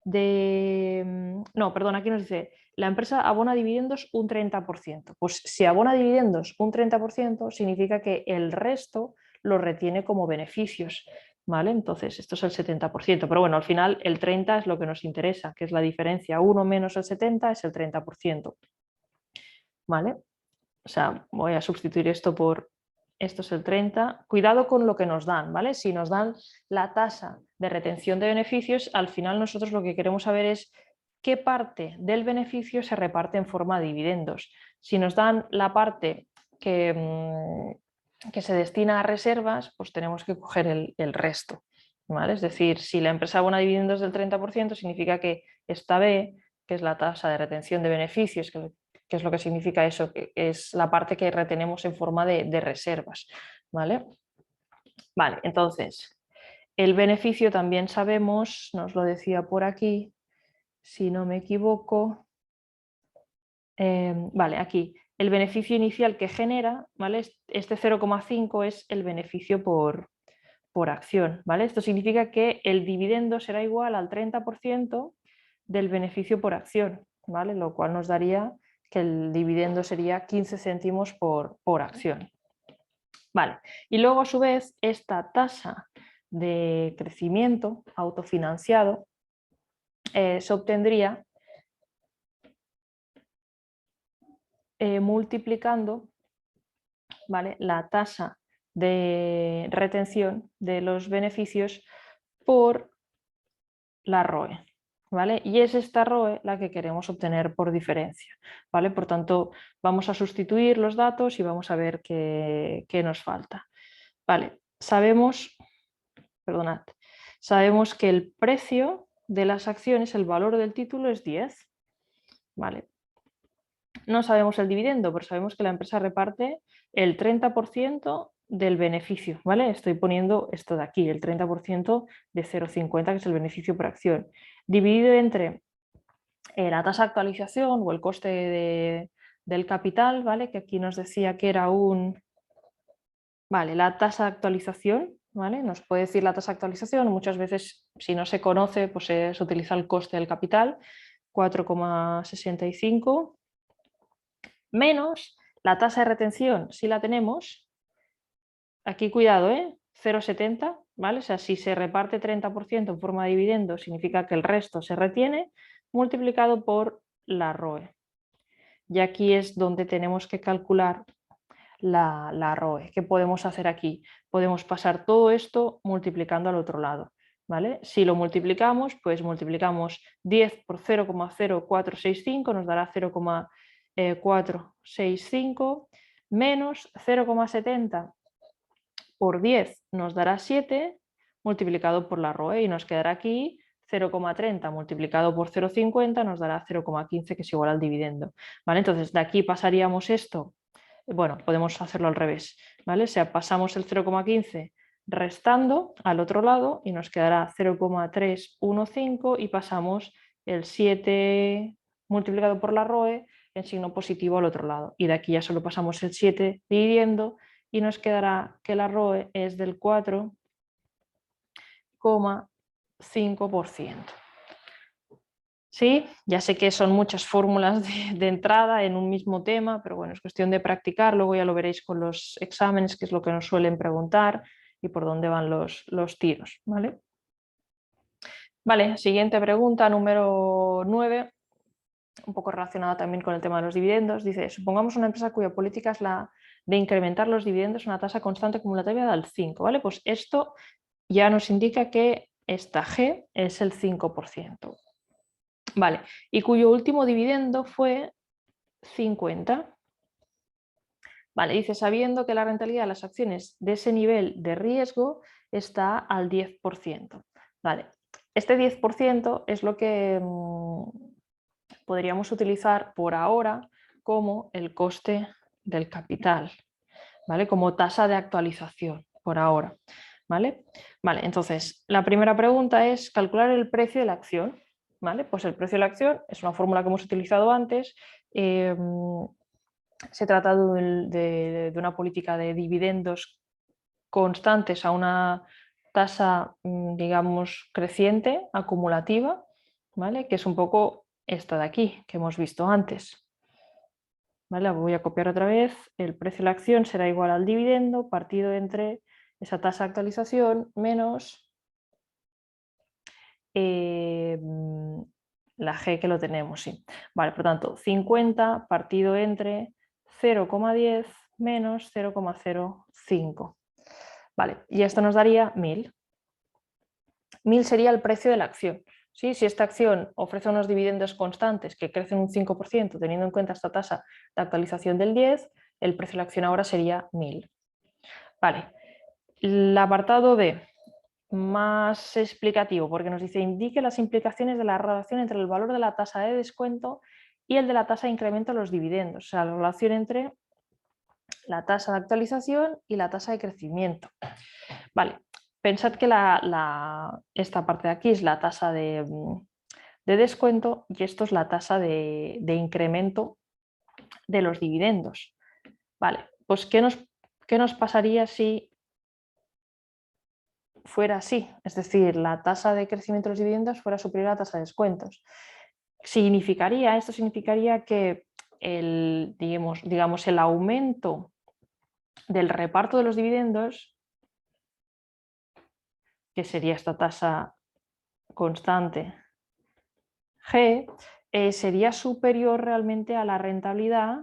aquí nos dice, la empresa abona dividendos un 30%. Pues si abona dividendos un 30%, significa que el resto lo retiene como beneficios, ¿vale? Entonces, esto es el 70%, pero bueno, al final el 30% es lo que nos interesa, que es la diferencia, 1 menos el 70% es el 30%, ¿vale? O sea, voy a sustituir esto por esto es el 30. Cuidado con lo que nos dan, ¿vale? Si nos dan la tasa de retención de beneficios, al final nosotros lo que queremos saber es qué parte del beneficio se reparte en forma de dividendos. Si nos dan la parte que se destina a reservas, pues tenemos que coger el resto, ¿vale? Es decir, si la empresa abona dividendos del 30%, significa que esta B, que es la tasa de retención de beneficios, que es lo que significa eso, que es la parte que retenemos en forma de reservas, ¿vale? Vale, entonces, el beneficio también sabemos, nos lo decía por aquí, si no me equivoco, vale, aquí, el beneficio inicial que genera, ¿vale? Este 0,5 es el beneficio por acción, ¿vale? Esto significa que el dividendo será igual al 30% del beneficio por acción, ¿vale? Lo cual nos daría que el dividendo sería 15 céntimos por acción. Vale, y luego a su vez esta tasa de crecimiento autofinanciado se obtendría multiplicando, ¿vale?, la tasa de retención de los beneficios por la ROE, ¿vale? Y es esta ROE la que queremos obtener por diferencia, ¿vale? Por tanto, vamos a sustituir los datos y vamos a ver qué nos falta. Vale, sabemos que el precio de las acciones, el valor del título es 10, ¿vale? No sabemos el dividendo, pero sabemos que la empresa reparte el 30% del beneficio, ¿vale? Estoy poniendo esto de aquí, el 30% de 0,50, que es el beneficio por acción, dividido entre la tasa de actualización o el coste del capital, ¿vale? Que aquí nos decía que era Vale, la tasa de actualización, ¿vale? Nos puede decir la tasa de actualización, muchas veces si no se conoce, pues se utiliza el coste del capital, 4,65, menos la tasa de retención, si la tenemos, aquí cuidado, 0,70, ¿vale? O sea, si se reparte 30% en forma de dividendo, significa que el resto se retiene, multiplicado por la ROE. Y aquí es donde tenemos que calcular la ROE. ¿Qué podemos hacer aquí? Podemos pasar todo esto multiplicando al otro lado, ¿vale? Si lo multiplicamos, pues multiplicamos 10 por 0,0465, nos dará 0,465, menos 0,70 por 10 nos dará 7, multiplicado por la ROE, y nos quedará aquí 0,30 multiplicado por 0,50 nos dará 0,15, que es igual al dividendo, ¿vale? Entonces, de aquí pasaríamos esto. Bueno, podemos hacerlo al revés, ¿vale? O sea, pasamos el 0,15 restando al otro lado y nos quedará 0,315, y pasamos el 7 multiplicado por la ROE en signo positivo al otro lado. Y de aquí ya solo pasamos el 7 dividiendo y nos quedará que la ROE es del 4,5%. Sí, ya sé que son muchas fórmulas de entrada en un mismo tema, pero bueno, es cuestión de practicar, luego ya lo veréis con los exámenes, que es lo que nos suelen preguntar y por dónde van los tiros, ¿vale? Vale, siguiente pregunta, número 9, un poco relacionada también con el tema de los dividendos. Dice, supongamos una empresa cuya política es la de incrementar los dividendos a una tasa constante acumulativa del 5, ¿vale? Pues esto ya nos indica que esta G es el 5%. Vale, y cuyo último dividendo fue 50. Vale, dice, sabiendo que la rentabilidad de las acciones de ese nivel de riesgo está al 10%. Vale, este 10% es lo que podríamos utilizar por ahora como el coste del capital, ¿vale? Como tasa de actualización por ahora, ¿vale? Vale, entonces, la primera pregunta es calcular el precio de la acción, ¿vale? Pues el precio de la acción es una fórmula que hemos utilizado antes. Se trata de una política de dividendos constantes a una tasa, digamos, creciente, acumulativa, ¿vale? Que es un poco esta de aquí, que hemos visto antes. ¿Vale? Voy a copiar otra vez. El precio de la acción será igual al dividendo partido entre esa tasa de actualización menos la G, que lo tenemos, sí. Vale, por tanto, 50 partido entre 0,10 menos 0,05. Vale, y esto nos daría 1000. 1000 sería el precio de la acción. ¿Sí? Si esta acción ofrece unos dividendos constantes que crecen un 5%, teniendo en cuenta esta tasa de actualización del 10, el precio de la acción ahora sería 1000. Vale, el apartado B, más explicativo, porque nos dice indique las implicaciones de la relación entre el valor de la tasa de descuento y el de la tasa de incremento de los dividendos, o sea, la relación entre la tasa de actualización y la tasa de crecimiento. Vale, pensad que esta parte de aquí es la tasa de descuento y esto es la tasa de incremento de los dividendos. Vale, pues ¿qué nos pasaría si fuera así? Es decir, la tasa de crecimiento de los dividendos fuera superior a la tasa de descuentos. Esto significaría que digamos, el aumento del reparto de los dividendos, que sería esta tasa constante G, sería superior realmente a la rentabilidad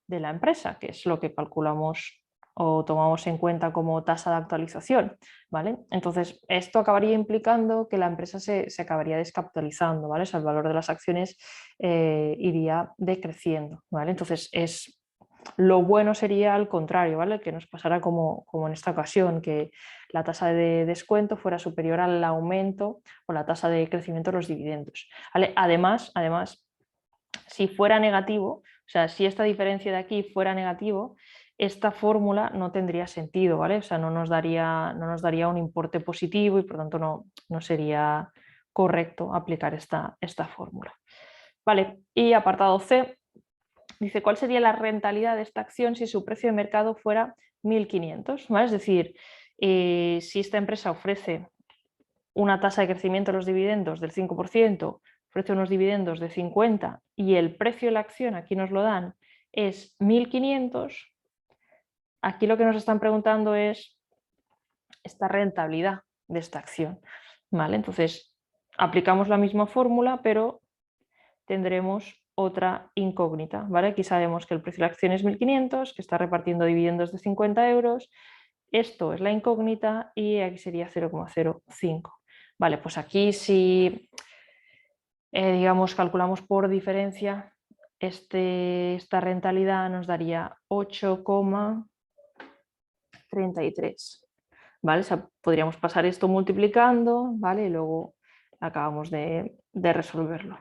de la empresa, que es lo que calculamos o tomamos en cuenta como tasa de actualización, ¿vale? Entonces, esto acabaría implicando que la empresa se acabaría descapitalizando, ¿vale? O sea, el valor de las acciones iría decreciendo, ¿vale? Entonces, lo bueno sería al contrario, ¿vale? Que nos pasara como en esta ocasión, que la tasa de descuento fuera superior al aumento o la tasa de crecimiento de los dividendos, ¿vale? Además, si fuera negativo, o sea, si esta diferencia de aquí fuera negativo, esta fórmula no tendría sentido, ¿vale? O sea, no nos daría un importe positivo y por tanto no sería correcto aplicar esta fórmula. Vale, y apartado C, dice cuál sería la rentabilidad de esta acción si su precio de mercado fuera 1.500, ¿vale? Es decir, si esta empresa ofrece una tasa de crecimiento de los dividendos del 5%, ofrece unos dividendos de 50 y el precio de la acción, aquí nos lo dan, es 1.500, aquí lo que nos están preguntando es esta rentabilidad de esta acción, ¿vale? Entonces, aplicamos la misma fórmula, pero tendremos otra incógnita, ¿vale? Aquí sabemos que el precio de la acción es 1.500, que está repartiendo dividendos de 50 euros, esto es la incógnita y aquí sería 0,05. Vale, pues aquí si digamos calculamos por diferencia, esta rentabilidad nos daría 8,33. ¿Vale? O sea, podríamos pasar esto multiplicando, ¿vale? Y luego acabamos de resolverlo.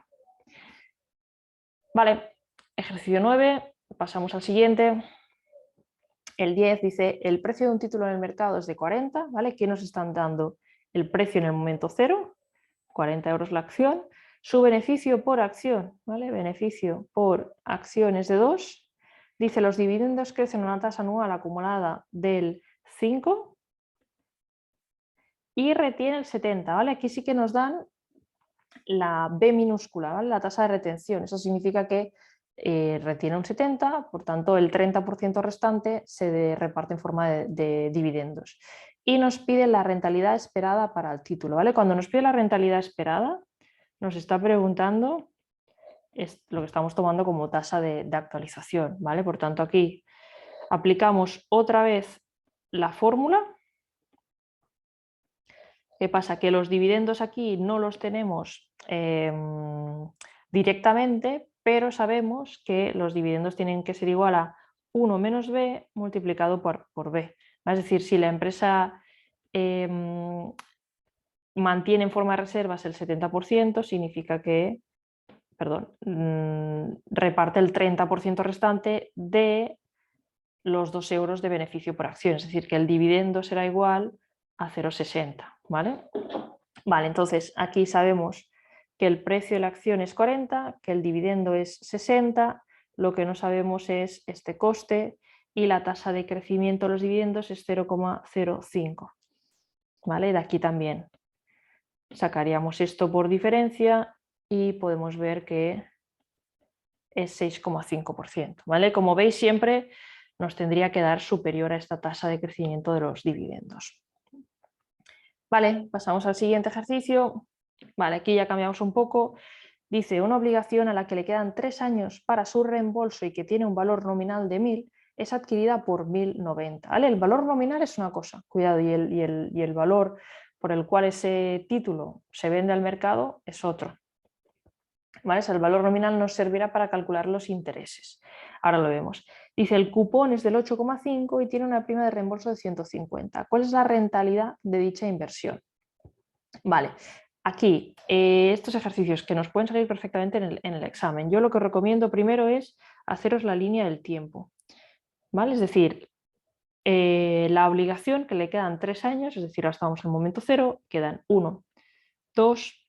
Vale, ejercicio 9, pasamos al siguiente. El 10 dice, el precio de un título en el mercado es de 40, ¿vale? ¿Qué nos están dando? El precio en el momento 0, 40 euros la acción. Su beneficio por acción, ¿vale? Beneficio por acción es de 2. Dice, los dividendos crecen a una tasa anual acumulada del 5 y retiene el 70, ¿vale? Aquí sí que nos dan la B minúscula, ¿vale? La tasa de retención. Eso significa que retiene un 70, por tanto el 30% restante se reparte en forma de dividendos. Y nos pide la rentabilidad esperada para el título, ¿vale? Cuando nos pide la rentabilidad esperada, nos está preguntando lo que estamos tomando como tasa de actualización, ¿vale? Por tanto, aquí aplicamos otra vez la fórmula. ¿Qué pasa? Que los dividendos aquí no los tenemos directamente, pero sabemos que los dividendos tienen que ser igual a 1 menos B multiplicado por B. Es decir, si la empresa mantiene en forma de reservas el 70%, significa que, reparte el 30% restante de los 2 euros de beneficio por acción. Es decir, que el dividendo será igual a 0,60, ¿vale? Vale, entonces aquí sabemos que el precio de la acción es 40, que el dividendo es 60, lo que no sabemos es este coste y la tasa de crecimiento de los dividendos es 0,05. ¿Vale? De aquí también sacaríamos esto por diferencia y podemos ver que es 6,5%. ¿Vale? Como veis, siempre nos tendría que dar superior a esta tasa de crecimiento de los dividendos. Vale, pasamos al siguiente ejercicio. Vale, aquí ya cambiamos un poco. Dice, una obligación a la que le quedan 3 años para su reembolso y que tiene un valor nominal de 1000 es adquirida por 1090. ¿Vale? El valor nominal es una cosa, cuidado, y el valor por el cual ese título se vende al mercado es otro. ¿Vale? O sea, el valor nominal nos servirá para calcular los intereses. Ahora lo vemos. Dice, el cupón es del 8,5 y tiene una prima de reembolso de 150. ¿Cuál es la rentabilidad de dicha inversión? Vale, aquí estos ejercicios que nos pueden salir perfectamente en el examen. Yo lo que os recomiendo primero es haceros la línea del tiempo. ¿Vale? Es decir, la obligación que le quedan 3 años, es decir, ahora estamos en el momento 0, quedan 1, 2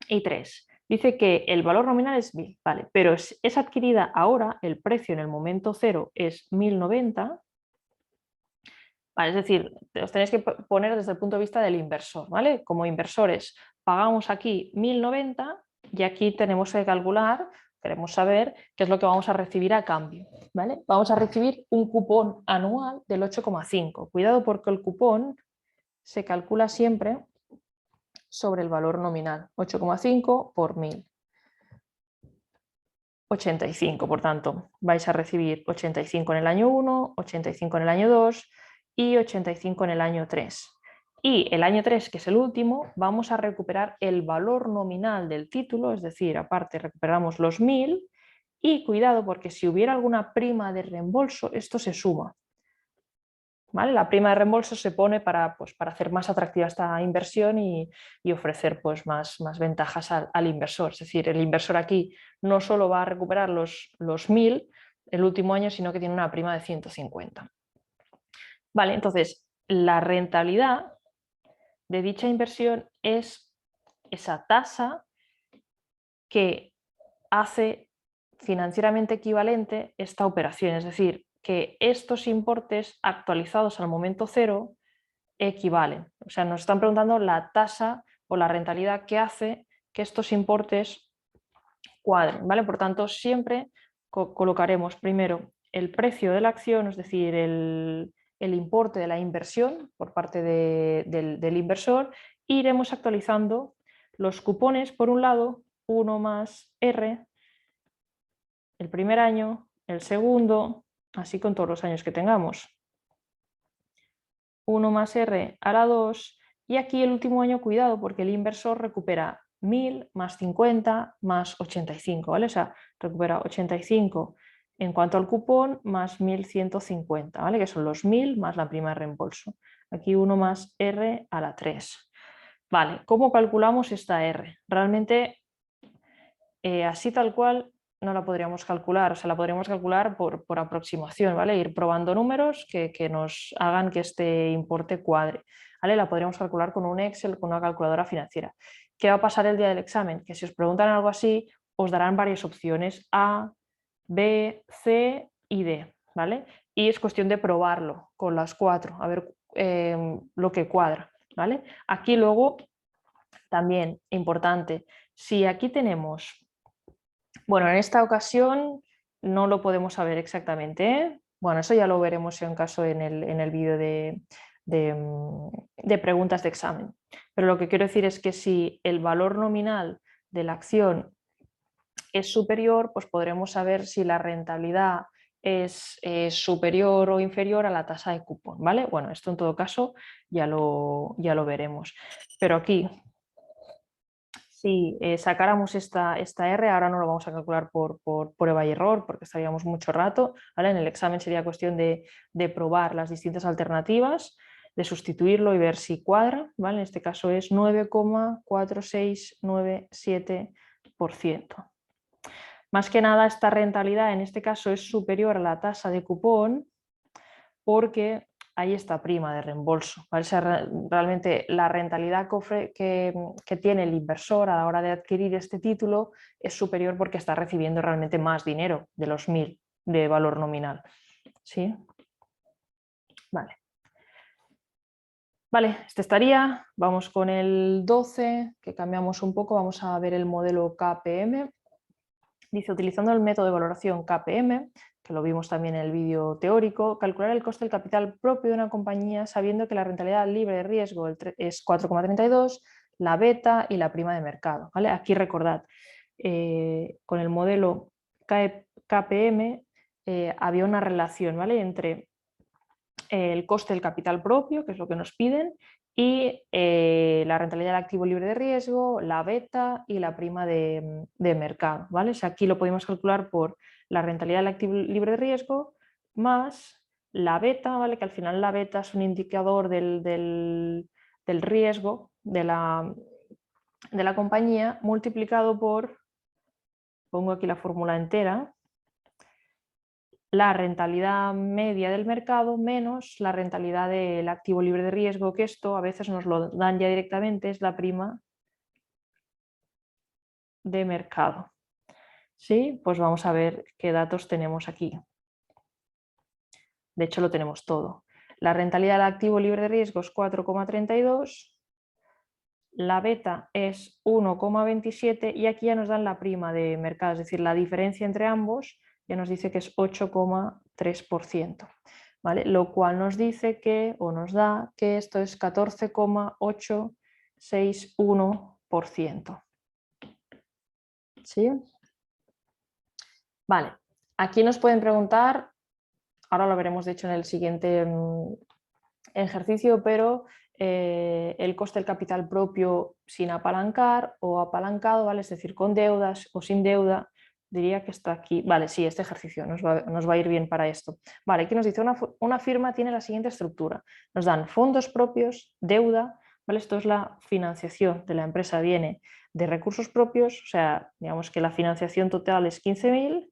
y 3. Dice que el valor nominal es 1000, ¿vale? Pero es adquirida ahora, el precio en el momento 0 es 1090. Vale, es decir, os tenéis que poner desde el punto de vista del inversor, ¿vale? Como inversores pagamos aquí 1090 y aquí tenemos que calcular, queremos saber qué es lo que vamos a recibir a cambio, ¿vale? Vamos a recibir un cupón anual del 8,5. Cuidado porque el cupón se calcula siempre sobre el valor nominal, 8,5 por 1000. 85, por tanto, vais a recibir 85 en el año 1, 85 en el año 2 y 85 en el año 3. Y el año 3, que es el último, vamos a recuperar el valor nominal del título, es decir, aparte recuperamos los 1000 y cuidado porque si hubiera alguna prima de reembolso, esto se suma. ¿Vale? La prima de reembolso se pone para hacer más atractiva esta inversión y ofrecer pues, más ventajas al inversor. Es decir, el inversor aquí no solo va a recuperar los 1000 el último año, sino que tiene una prima de 150. Vale, entonces, la rentabilidad de dicha inversión es esa tasa que hace financieramente equivalente esta operación, es decir, que estos importes actualizados al momento 0 equivalen. O sea, nos están preguntando la tasa o la rentabilidad que hace que estos importes cuadren, ¿vale? Por tanto, siempre colocaremos primero el precio de la acción, es decir, el importe de la inversión por parte del inversor, e iremos actualizando los cupones, por un lado, 1 más R, el primer año, el segundo, así con todos los años que tengamos. 1 más R a la 2 y aquí el último año, cuidado, porque el inversor recupera 1000 más 50 más 85, ¿vale? O sea, recupera 85 en cuanto al cupón más 1150, ¿vale? Que son los 1000 más la prima de reembolso. Aquí 1 más R a la 3. Vale, ¿cómo calculamos esta R? Realmente así tal cual no la podríamos calcular, o sea, la podríamos calcular por aproximación, ¿vale? Ir probando números que nos hagan que este importe cuadre, ¿vale? La podríamos calcular con un Excel, con una calculadora financiera. ¿Qué va a pasar el día del examen? Que si os preguntan algo así, os darán varias opciones, A, B, C y D, ¿vale? Y es cuestión de probarlo con las 4, a ver lo que cuadra, ¿vale? Aquí luego, también importante, si aquí tenemos... Bueno, en esta ocasión no lo podemos saber exactamente, ¿eh? Bueno, eso ya lo veremos en caso en el vídeo de preguntas de examen. Pero lo que quiero decir es que si el valor nominal de la acción es superior, pues podremos saber si la rentabilidad es superior o inferior a la tasa de cupón, ¿vale? Bueno, esto en todo caso ya lo veremos. Pero aquí... Si sacáramos esta R, ahora no lo vamos a calcular por prueba y error porque estaríamos mucho rato, ¿vale? En el examen sería cuestión de probar las distintas alternativas, de sustituirlo y ver si cuadra, ¿vale? En este caso es 9,4697%. Más que nada esta rentabilidad en este caso es superior a la tasa de cupón porque hay esta prima de reembolso, ¿vale? O sea, realmente la rentabilidad que tiene el inversor a la hora de adquirir este título es superior porque está recibiendo realmente más dinero de los 1000 de valor nominal. ¿Sí? Vale. Vale, este estaría. Vamos con el 12, que cambiamos un poco, vamos a ver el modelo KPM. Dice, utilizando el método de valoración KPM, que lo vimos también en el vídeo teórico, calcular el coste del capital propio de una compañía sabiendo que la rentabilidad libre de riesgo es 4,32, la beta y la prima de mercado. ¿Vale? Aquí recordad, con el modelo KPM había una relación, ¿vale?, entre el coste del capital propio, que es lo que nos piden, y la rentabilidad del activo libre de riesgo, la beta y la prima de mercado, ¿vale? O sea, aquí lo podemos calcular por la rentabilidad del activo libre de riesgo más la beta, ¿vale?, que al final la beta es un indicador del riesgo de la compañía multiplicado por, pongo aquí la fórmula entera, la rentabilidad media del mercado menos la rentabilidad del activo libre de riesgo, que esto a veces nos lo dan ya directamente, es la prima de mercado. ¿Sí? Pues vamos a ver qué datos tenemos aquí. De hecho, lo tenemos todo. La rentabilidad del activo libre de riesgo es 4,32, la beta es 1,27 y aquí ya nos dan la prima de mercado, es decir, la diferencia entre ambos ya nos dice que es 8,3%. ¿Vale? Lo cual nos dice que, o nos da que esto es 14,861%. ¿Sí? Vale, aquí nos pueden preguntar, ahora lo veremos de hecho en el siguiente ejercicio, pero el coste del capital propio sin apalancar o apalancado, ¿vale? Es decir, con deudas o sin deuda. Diría que está aquí. Vale, sí, este ejercicio nos va a ir bien para esto. Vale, aquí nos dice una firma tiene la siguiente estructura. Nos dan fondos propios, deuda, ¿vale? Esto es la financiación de la empresa, viene de recursos propios, o sea, digamos que la financiación total es 15.000,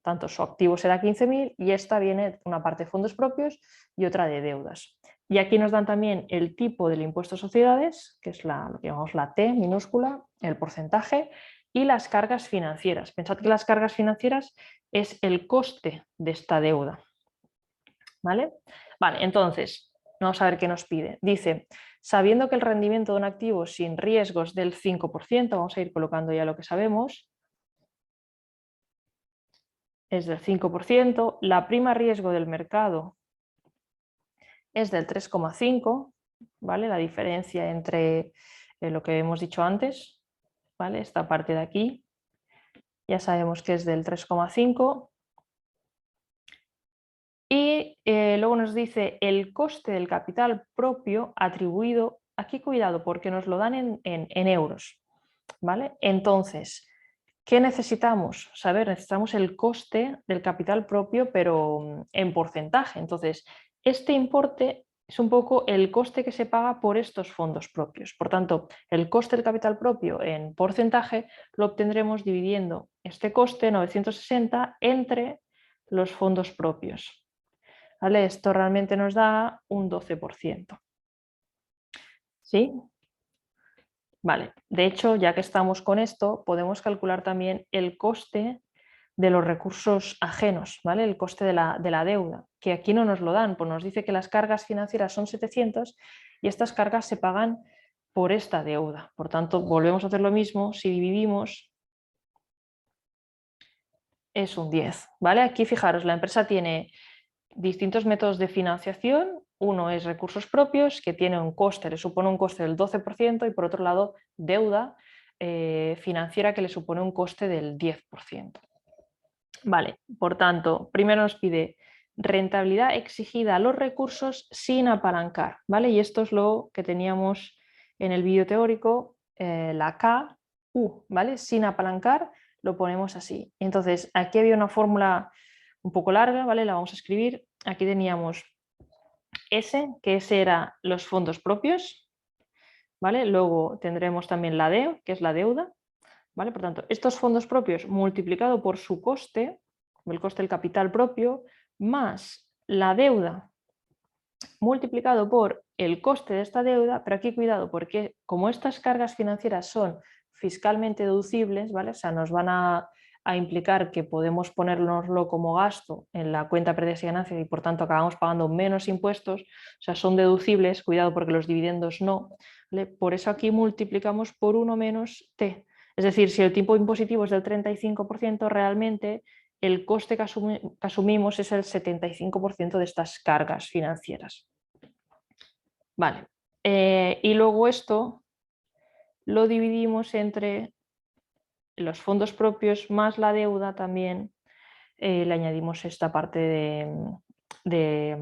tanto su activo será 15.000 y esta viene una parte de fondos propios y otra de deudas. Y aquí nos dan también el tipo del impuesto a sociedades, que es lo que llamamos la T minúscula, el porcentaje, y las cargas financieras. Pensad que las cargas financieras es el coste de esta deuda. ¿Vale? Vale, entonces, vamos a ver qué nos pide. Dice, sabiendo que el rendimiento de un activo sin riesgos del 5%, vamos a ir colocando ya lo que sabemos, es del 5%, la prima riesgo del mercado es del 3,5%, ¿vale? La diferencia entre lo que hemos dicho antes, ¿vale? Esta parte de aquí, ya sabemos que es del 3,5%. Y luego nos dice el coste del capital propio atribuido, aquí cuidado porque nos lo dan en euros, ¿vale? Entonces, ¿qué necesitamos? Saber, necesitamos el coste del capital propio, pero en porcentaje. Entonces, este importe es un poco el coste que se paga por estos fondos propios. Por tanto, el coste del capital propio en porcentaje lo obtendremos dividiendo este coste, 960, entre los fondos propios. ¿Vale? Esto realmente nos da un 12%. ¿Sí? Vale, de hecho, ya que estamos con esto, podemos calcular también el coste de los recursos ajenos, ¿vale? El coste de la deuda, que aquí no nos lo dan, pues nos dice que las cargas financieras son 700 y estas cargas se pagan por esta deuda. Por tanto, volvemos a hacer lo mismo, si dividimos es un 10, ¿vale? Aquí fijaros, la empresa tiene distintos métodos de financiación. Uno es recursos propios, que tiene un coste, le supone un coste del 12%, y por otro lado, deuda financiera, que le supone un coste del 10%. Vale, por tanto, primero nos pide rentabilidad exigida a los recursos sin apalancar, ¿vale? Y esto es lo que teníamos en el vídeo teórico, la KU, ¿vale? Sin apalancar lo ponemos así. Entonces, aquí había una fórmula un poco larga, ¿vale? La vamos a escribir. Aquí teníamos S, que ese era los fondos propios, ¿vale? Luego tendremos también la D, que es la deuda, ¿vale? Por tanto, estos fondos propios multiplicado por su coste, el coste del capital propio, más la deuda multiplicado por el coste de esta deuda, pero aquí cuidado, porque como estas cargas financieras son fiscalmente deducibles, ¿vale? O sea, nos van a implicar que podemos ponérnoslo como gasto en la cuenta de pérdidas y ganancias y por tanto acabamos pagando menos impuestos, o sea, son deducibles, cuidado porque los dividendos no, ¿vale? Por eso aquí multiplicamos por 1 menos T. Es decir, si el tipo impositivo es del 35%, realmente el coste que asumimos es el 75% de estas cargas financieras. Vale, y luego esto lo dividimos entre los fondos propios más la deuda también le añadimos esta parte de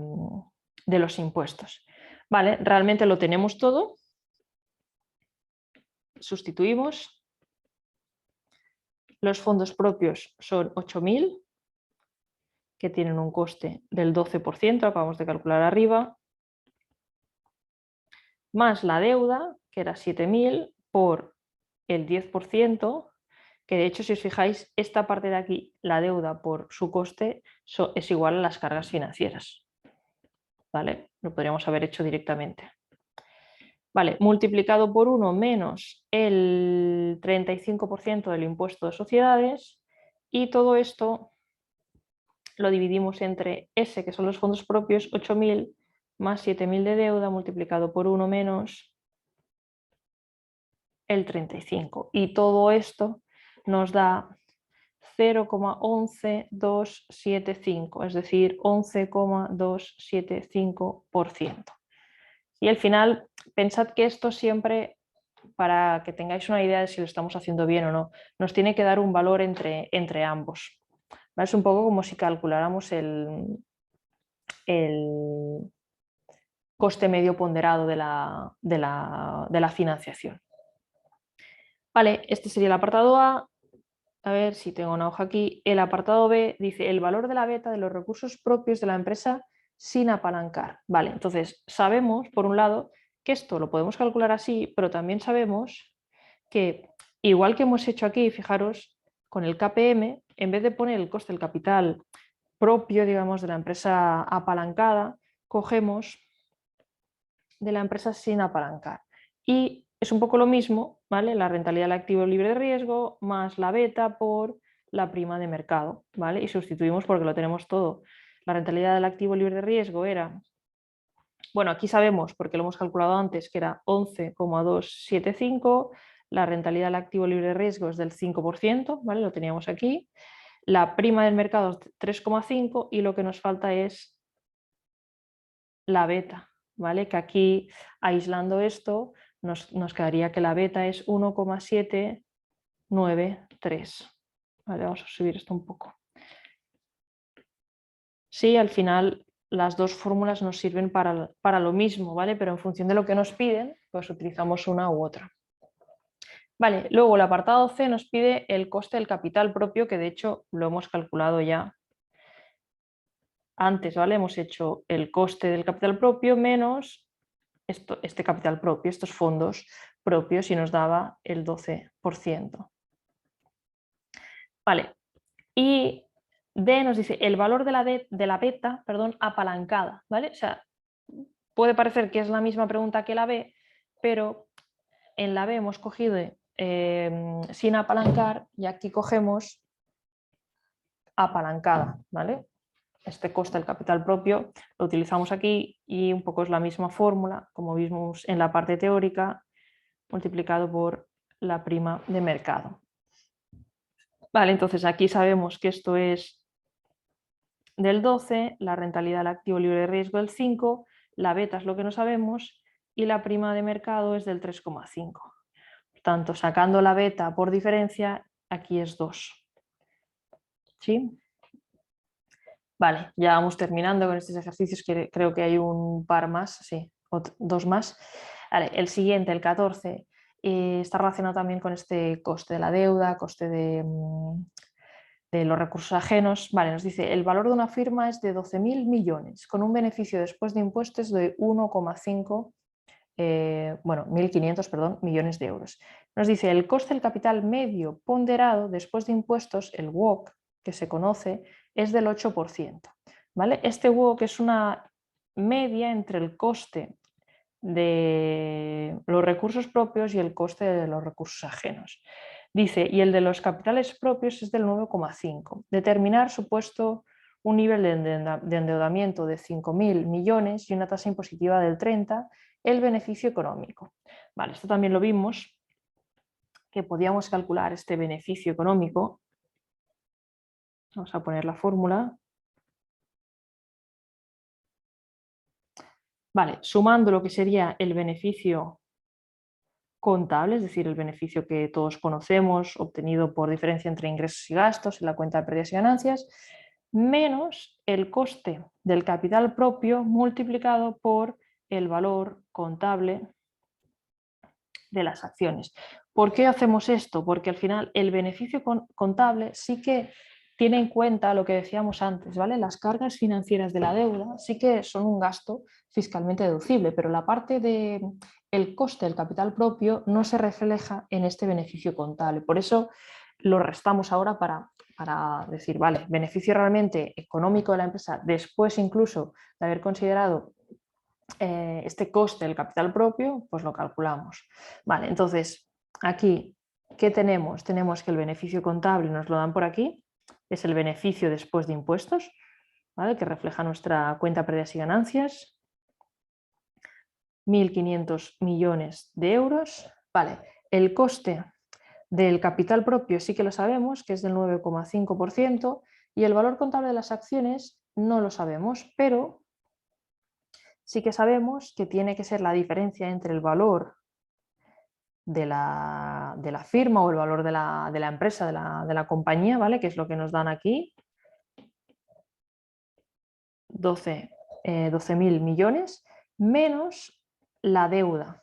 los impuestos. Vale, realmente lo tenemos todo. Sustituimos. Los fondos propios son 8.000, que tienen un coste del 12%, acabamos de calcular arriba, más la deuda, que era 7.000, por el 10%, que de hecho, si os fijáis, esta parte de aquí, la deuda por su coste, es igual a las cargas financieras. ¿Vale? Lo podríamos haber hecho directamente. Vale, multiplicado por 1 menos el 35% del impuesto de sociedades, y todo esto lo dividimos entre S, que son los fondos propios, 8.000, más 7.000 de deuda, multiplicado por 1 menos el 35. Y todo esto nos da 0,11275, es decir, 11,275%. Y al final, pensad que esto siempre, para que tengáis una idea de si lo estamos haciendo bien o no, nos tiene que dar un valor entre ambos. Es un poco como si calculáramos el coste medio ponderado de la financiación. Vale, este sería el apartado A. A ver si tengo una hoja aquí. El apartado B dice el valor de la beta de los recursos propios de la empresa sin apalancar. Vale, entonces sabemos, por un lado, que esto lo podemos calcular así, pero también sabemos que, igual que hemos hecho aquí, fijaros, con el KPM, en vez de poner el coste del capital propio, digamos, de la empresa apalancada, cogemos de la empresa sin apalancar. Y es un poco lo mismo, ¿vale? La rentabilidad del activo libre de riesgo más la beta por la prima de mercado, ¿vale? Y sustituimos porque lo tenemos todo. La rentabilidad del activo libre de riesgo era, bueno, aquí sabemos, porque lo hemos calculado antes, que era 11,275, la rentabilidad del activo libre de riesgo es del 5%, ¿vale? Lo teníamos aquí. La prima del mercado es 3,5 y lo que nos falta es la beta, ¿vale? Que aquí, aislando esto, nos quedaría que la beta es 1,793. Vale, vamos a subir esto un poco. Sí, al final las dos fórmulas nos sirven para lo mismo, ¿vale? Pero en función de lo que nos piden, pues utilizamos una u otra. Vale, luego el apartado C nos pide el coste del capital propio, que de hecho lo hemos calculado ya antes, ¿vale? Hemos hecho el coste del capital propio menos este capital propio, estos fondos propios, y nos daba el 12%. Vale, y D nos dice el valor de la beta, perdón, apalancada, ¿vale? O sea, puede parecer que es la misma pregunta que la B, pero en la B hemos cogido sin apalancar y aquí cogemos apalancada, ¿vale? Este coste del capital propio lo utilizamos aquí y un poco es la misma fórmula, como vimos en la parte teórica, multiplicado por la prima de mercado. Vale, entonces aquí sabemos que esto es del 12, la rentabilidad del activo libre de riesgo del 5, la beta es lo que no sabemos y la prima de mercado es del 3,5. Por tanto, sacando la beta por diferencia, aquí es 2. ¿Sí? Vale, ya vamos terminando con estos ejercicios, que creo que hay un par más, sí, dos más. Vale, el siguiente, el 14, está relacionado también con este coste de la deuda, coste de los recursos ajenos. Vale, nos dice, el valor de una firma es de 12.000 millones, con un beneficio después de impuestos de 1,5, 1.500, perdón, millones de euros. Nos dice, el coste del capital medio ponderado después de impuestos, el WOC, que se conoce, es del 8%. ¿Vale? Este WOC es una media entre el coste de los recursos propios y el coste de los recursos ajenos. Dice, y el de los capitales propios es del 9,5. Determinar supuesto un nivel de endeudamiento de 5.000 millones y una tasa impositiva del 30, el beneficio económico. Vale, esto también lo vimos, que podíamos calcular este beneficio económico. Vamos a poner la fórmula. Vale, sumando lo que sería el beneficio contable, es decir, el beneficio que todos conocemos, obtenido por diferencia entre ingresos y gastos en la cuenta de pérdidas y ganancias, menos el coste del capital propio multiplicado por el valor contable de las acciones. ¿Por qué hacemos esto? Porque al final el beneficio contable sí que tiene en cuenta lo que decíamos antes, ¿vale? Las cargas financieras de la deuda sí que son un gasto fiscalmente deducible, pero la parte del coste del capital propio no se refleja en este beneficio contable. Por eso lo restamos ahora para decir, vale, beneficio realmente económico de la empresa, después incluso de haber considerado este coste del capital propio, pues lo calculamos. Vale, entonces, aquí, ¿qué tenemos? Tenemos que el beneficio contable nos lo dan por aquí, es el beneficio después de impuestos, ¿vale? Que refleja nuestra cuenta pérdidas y ganancias, 1.500 millones de euros. Vale, el coste del capital propio sí que lo sabemos, que es del 9,5%, y el valor contable de las acciones no lo sabemos, pero sí que sabemos que tiene que ser la diferencia entre el valor de la firma o el valor de la empresa, de la compañía, ¿vale? Que es lo que nos dan aquí, 12.000 millones, menos la deuda.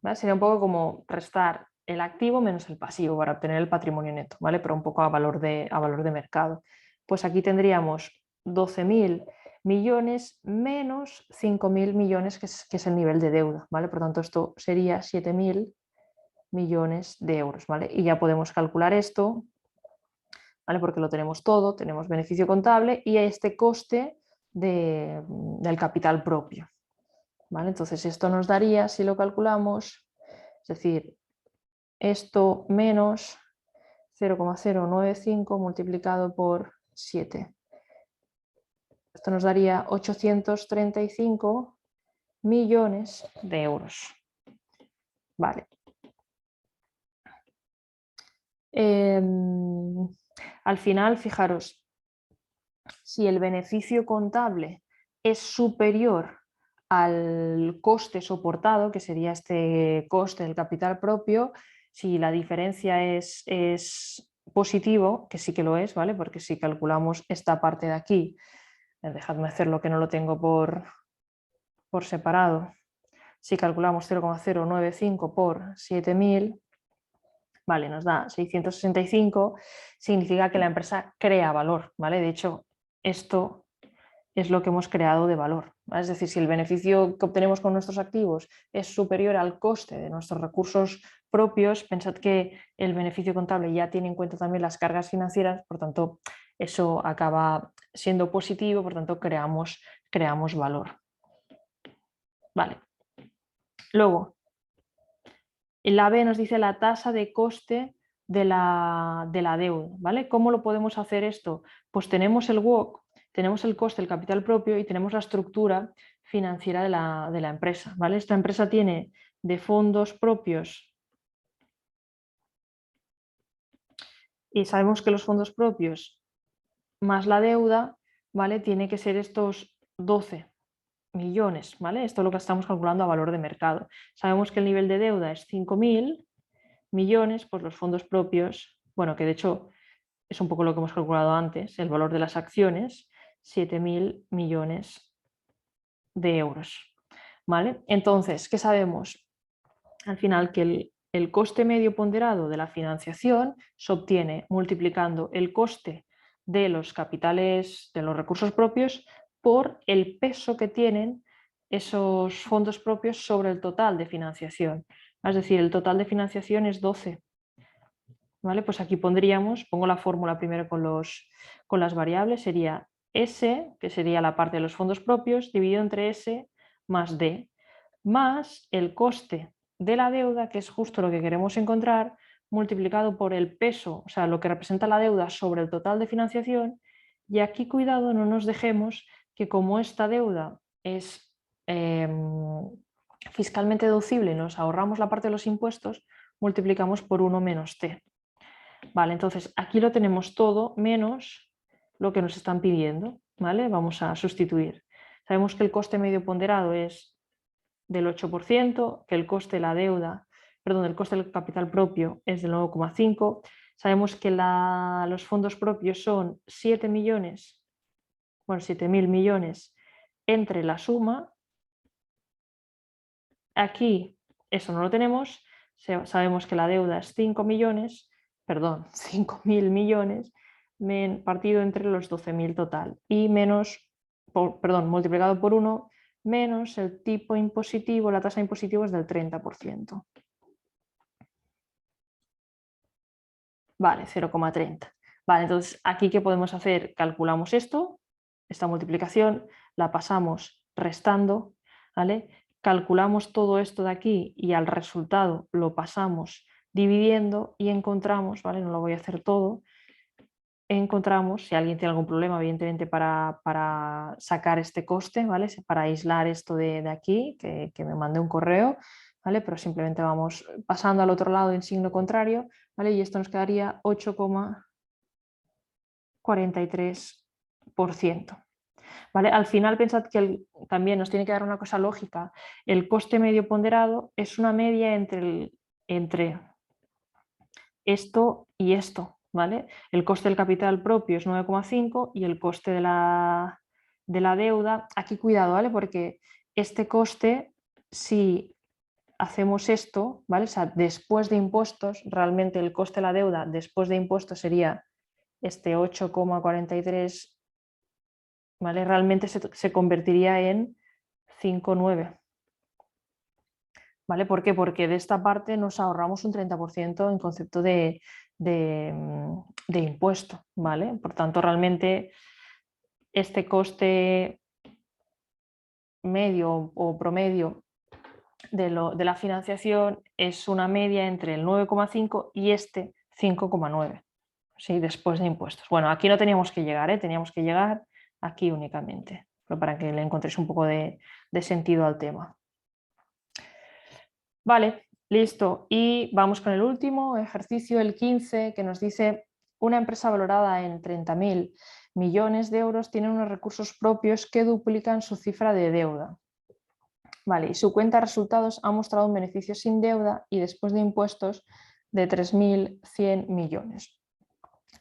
¿Vale? Sería un poco como restar el activo menos el pasivo para obtener el patrimonio neto, ¿vale? Pero un poco a valor de mercado. Pues aquí tendríamos 12.000 millones menos 5.000 millones, que es el nivel de deuda, ¿vale? Por tanto, esto sería 7.000 millones de euros, ¿vale? Y ya podemos calcular esto, ¿vale? Porque lo tenemos todo, tenemos beneficio contable y este coste del capital propio, ¿vale? Entonces esto nos daría, si lo calculamos, es decir, esto menos 0,095 multiplicado por 7. Esto nos daría 835 millones de euros. Vale. Al final, fijaros, si el beneficio contable es superior al coste soportado, que sería este coste del capital propio, si la diferencia es positivo, que sí que lo es, ¿vale? Porque si calculamos esta parte de aquí, dejadme hacerlo que no lo tengo por separado, si calculamos 0,095 por 7.000, vale, nos da 665, significa que la empresa crea valor, ¿vale? De hecho, esto es lo que hemos creado de valor, ¿vale? Es decir, si el beneficio que obtenemos con nuestros activos es superior al coste de nuestros recursos propios, pensad que el beneficio contable ya tiene en cuenta también las cargas financieras, por tanto, eso acaba siendo positivo, por tanto, creamos valor. Vale. Luego, la B nos dice la tasa de coste de la deuda, ¿vale? ¿Cómo lo podemos hacer esto? Pues tenemos el WACC, tenemos el coste del capital propio y tenemos la estructura financiera de la empresa, ¿vale? Esta empresa tiene de fondos propios y sabemos que los fondos propios más la deuda, ¿vale? Tiene que ser estos 12 millones, ¿vale? Esto es lo que estamos calculando a valor de mercado. Sabemos que el nivel de deuda es 5.000 millones, pues los fondos propios, bueno, que de hecho es un poco lo que hemos calculado antes, el valor de las acciones, 7.000 millones de euros. ¿Vale? Entonces, ¿qué sabemos? Al final que el coste medio ponderado de la financiación se obtiene multiplicando el coste de los capitales, de los recursos propios, por el peso que tienen esos fondos propios sobre el total de financiación. Es decir, el total de financiación es 12. ¿Vale? Pues aquí pongo la fórmula primero con las variables, sería S, que sería la parte de los fondos propios, dividido entre S más D, más el coste de la deuda, que es justo lo que queremos encontrar, multiplicado por el peso, o sea, lo que representa la deuda sobre el total de financiación. Y aquí, cuidado, no nos dejemos que como esta deuda es fiscalmente deducible, nos ahorramos la parte de los impuestos, multiplicamos por 1 menos T. Vale, entonces aquí lo tenemos todo menos lo que nos están pidiendo, ¿vale? Vamos a sustituir. Sabemos que el coste medio ponderado es del 8%, que el coste de la deuda, perdón, el coste del capital propio es del 9,5%. Sabemos que los fondos propios son 7 millones, bueno, 7.000 millones entre la suma. Aquí eso no lo tenemos, sabemos que la deuda es 5 millones, perdón, 5.000 millones partido entre los 12.000 total y menos, perdón, multiplicado por 1 menos el tipo impositivo, la tasa impositiva es del 30%. Vale, 0,30. Vale, entonces aquí ¿qué podemos hacer? Calculamos esto, esta multiplicación, la pasamos restando, ¿vale? Calculamos todo esto de aquí y al resultado lo pasamos dividiendo y encontramos, ¿vale? No lo voy a hacer todo, encontramos, si alguien tiene algún problema, evidentemente para sacar este coste, ¿vale? Para aislar esto de aquí, que me mande un correo, ¿vale? Pero simplemente vamos pasando al otro lado en signo contrario, ¿vale? Y esto nos quedaría 8,43%. ¿Vale? Al final pensad que también nos tiene que dar una cosa lógica. El coste medio ponderado es una media entre esto y esto. ¿Vale? El coste del capital propio es 9,5 y el coste de la deuda, aquí cuidado, ¿vale? Porque este coste, si hacemos esto, ¿vale? O sea, después de impuestos, realmente el coste de la deuda después de impuestos sería este 8,43, ¿vale? Realmente se convertiría en 5,9. ¿Vale? ¿Por qué? Porque de esta parte nos ahorramos un 30% en concepto de impuesto, ¿vale? Por tanto, realmente este coste medio o promedio de la financiación es una media entre el 9,5 y este 5,9, ¿sí? Después de impuestos. Bueno, aquí no teníamos que llegar, ¿eh? Teníamos que llegar aquí únicamente, pero para que le encontréis un poco de sentido al tema. Vale, listo. Y vamos con el último ejercicio, el 15, que nos dice: una empresa valorada en 30.000 millones de euros tiene unos recursos propios que duplican su cifra de deuda. Vale, y su cuenta de resultados ha mostrado un beneficio sin deuda y después de impuestos de 3.100 millones.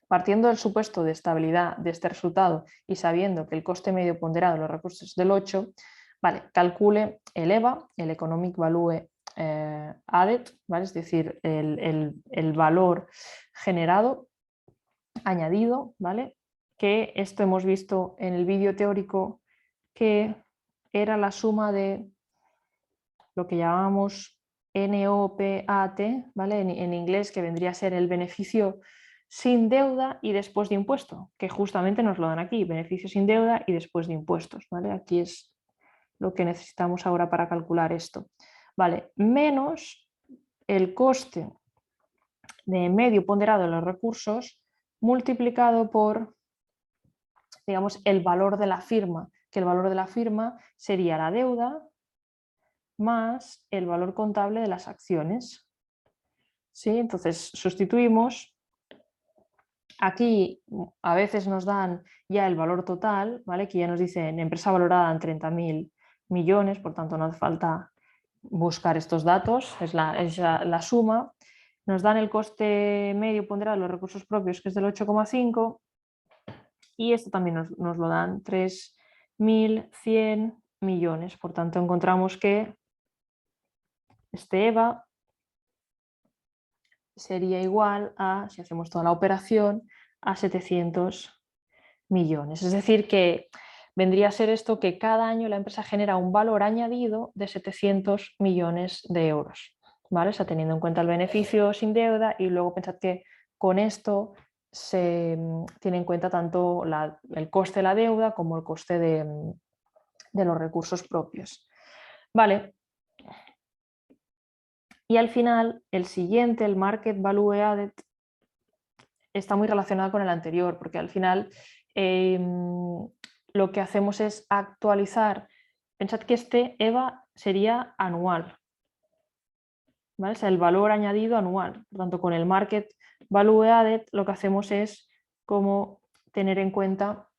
Partiendo del supuesto de estabilidad de este resultado y sabiendo que el coste medio ponderado de los recursos es del 8, vale, calcule el EVA, el Economic Value Added, ¿vale? Es decir, el valor generado, añadido, ¿vale? Que esto hemos visto en el vídeo teórico, que era la suma de lo que llamamos NOPAT, ¿vale? En inglés, que vendría a ser el beneficio sin deuda y después de impuesto, que justamente nos lo dan aquí, beneficio sin deuda y después de impuestos, ¿vale? Aquí es lo que necesitamos ahora para calcular esto, ¿vale? Menos el coste de medio ponderado de los recursos multiplicado por, digamos, el valor de la firma, que el valor de la firma sería la deuda más el valor contable de las acciones. ¿Sí? Entonces sustituimos. Aquí a veces nos dan ya el valor total, ¿vale? Que ya nos dicen empresa valorada en 30.000 millones, por tanto no hace falta buscar estos datos, es la suma. Nos dan el coste medio ponderado de los recursos propios, que es del 8,5, y esto también nos lo dan 3.100 millones. Por tanto, encontramos que este EVA sería igual a, si hacemos toda la operación, a 700 millones. Es decir, que vendría a ser esto, que cada año la empresa genera un valor añadido de 700 millones de euros. ¿Vale? O sea, teniendo en cuenta el beneficio sin deuda, y luego pensad que con esto se tiene en cuenta tanto el coste de la deuda como el coste de los recursos propios. Vale. Y al final, el siguiente, el Market Value Added, está muy relacionado con el anterior, porque al final lo que hacemos es actualizar. Pensad que este EVA sería anual, ¿vale? O sea, el valor añadido anual. Por tanto, con el Market Value Added lo que hacemos es como tener en cuenta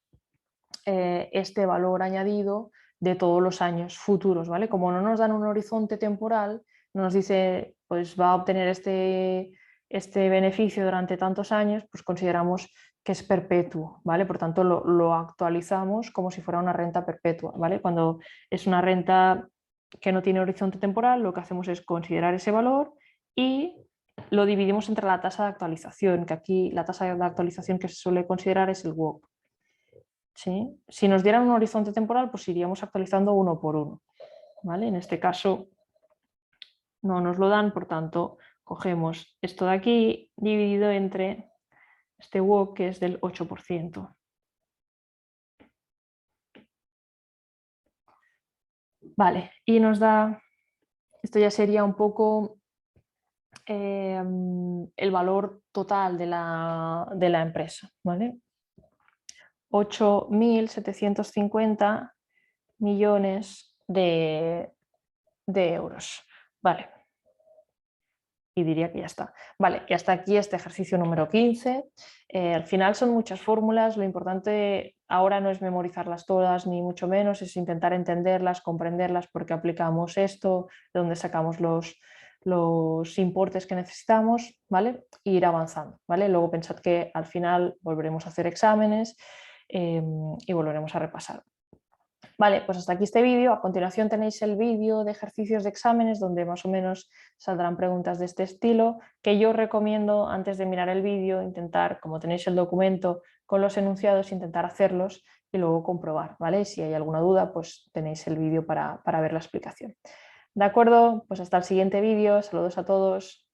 este valor añadido de todos los años futuros, ¿vale? Como no nos dan un horizonte temporal, no nos dice, pues va a obtener este beneficio durante tantos años, pues consideramos que es perpetuo, ¿vale? Por tanto, lo actualizamos como si fuera una renta perpetua, ¿vale? Cuando es una renta que no tiene horizonte temporal, lo que hacemos es considerar ese valor y lo dividimos entre la tasa de actualización, que aquí la tasa de actualización que se suele considerar es el WOP. ¿Sí? Si nos dieran un horizonte temporal, pues iríamos actualizando uno por uno, ¿vale? En este caso no nos lo dan, por tanto, cogemos esto de aquí dividido entre este WOP que es del 8%. Vale, y nos da, esto ya sería un poco el valor total de la empresa, ¿vale? 8.750 millones de euros. Vale. Y diría que ya está. Vale, y hasta aquí este ejercicio número 15. Al final son muchas fórmulas, lo importante ahora no es memorizarlas todas, ni mucho menos, es intentar entenderlas, comprenderlas, porque aplicamos esto, de dónde sacamos los importes que necesitamos, ¿vale? E ir avanzando, ¿vale? Luego pensad que al final volveremos a hacer exámenes y volveremos a repasar. Vale, pues hasta aquí este vídeo. A continuación tenéis el vídeo de ejercicios de exámenes donde más o menos saldrán preguntas de este estilo, que yo recomiendo antes de mirar el vídeo intentar, como tenéis el documento con los enunciados, intentar hacerlos y luego comprobar, ¿vale? Si hay alguna duda, pues tenéis el vídeo para ver la explicación. ¿De acuerdo? Pues hasta el siguiente vídeo. Saludos a todos.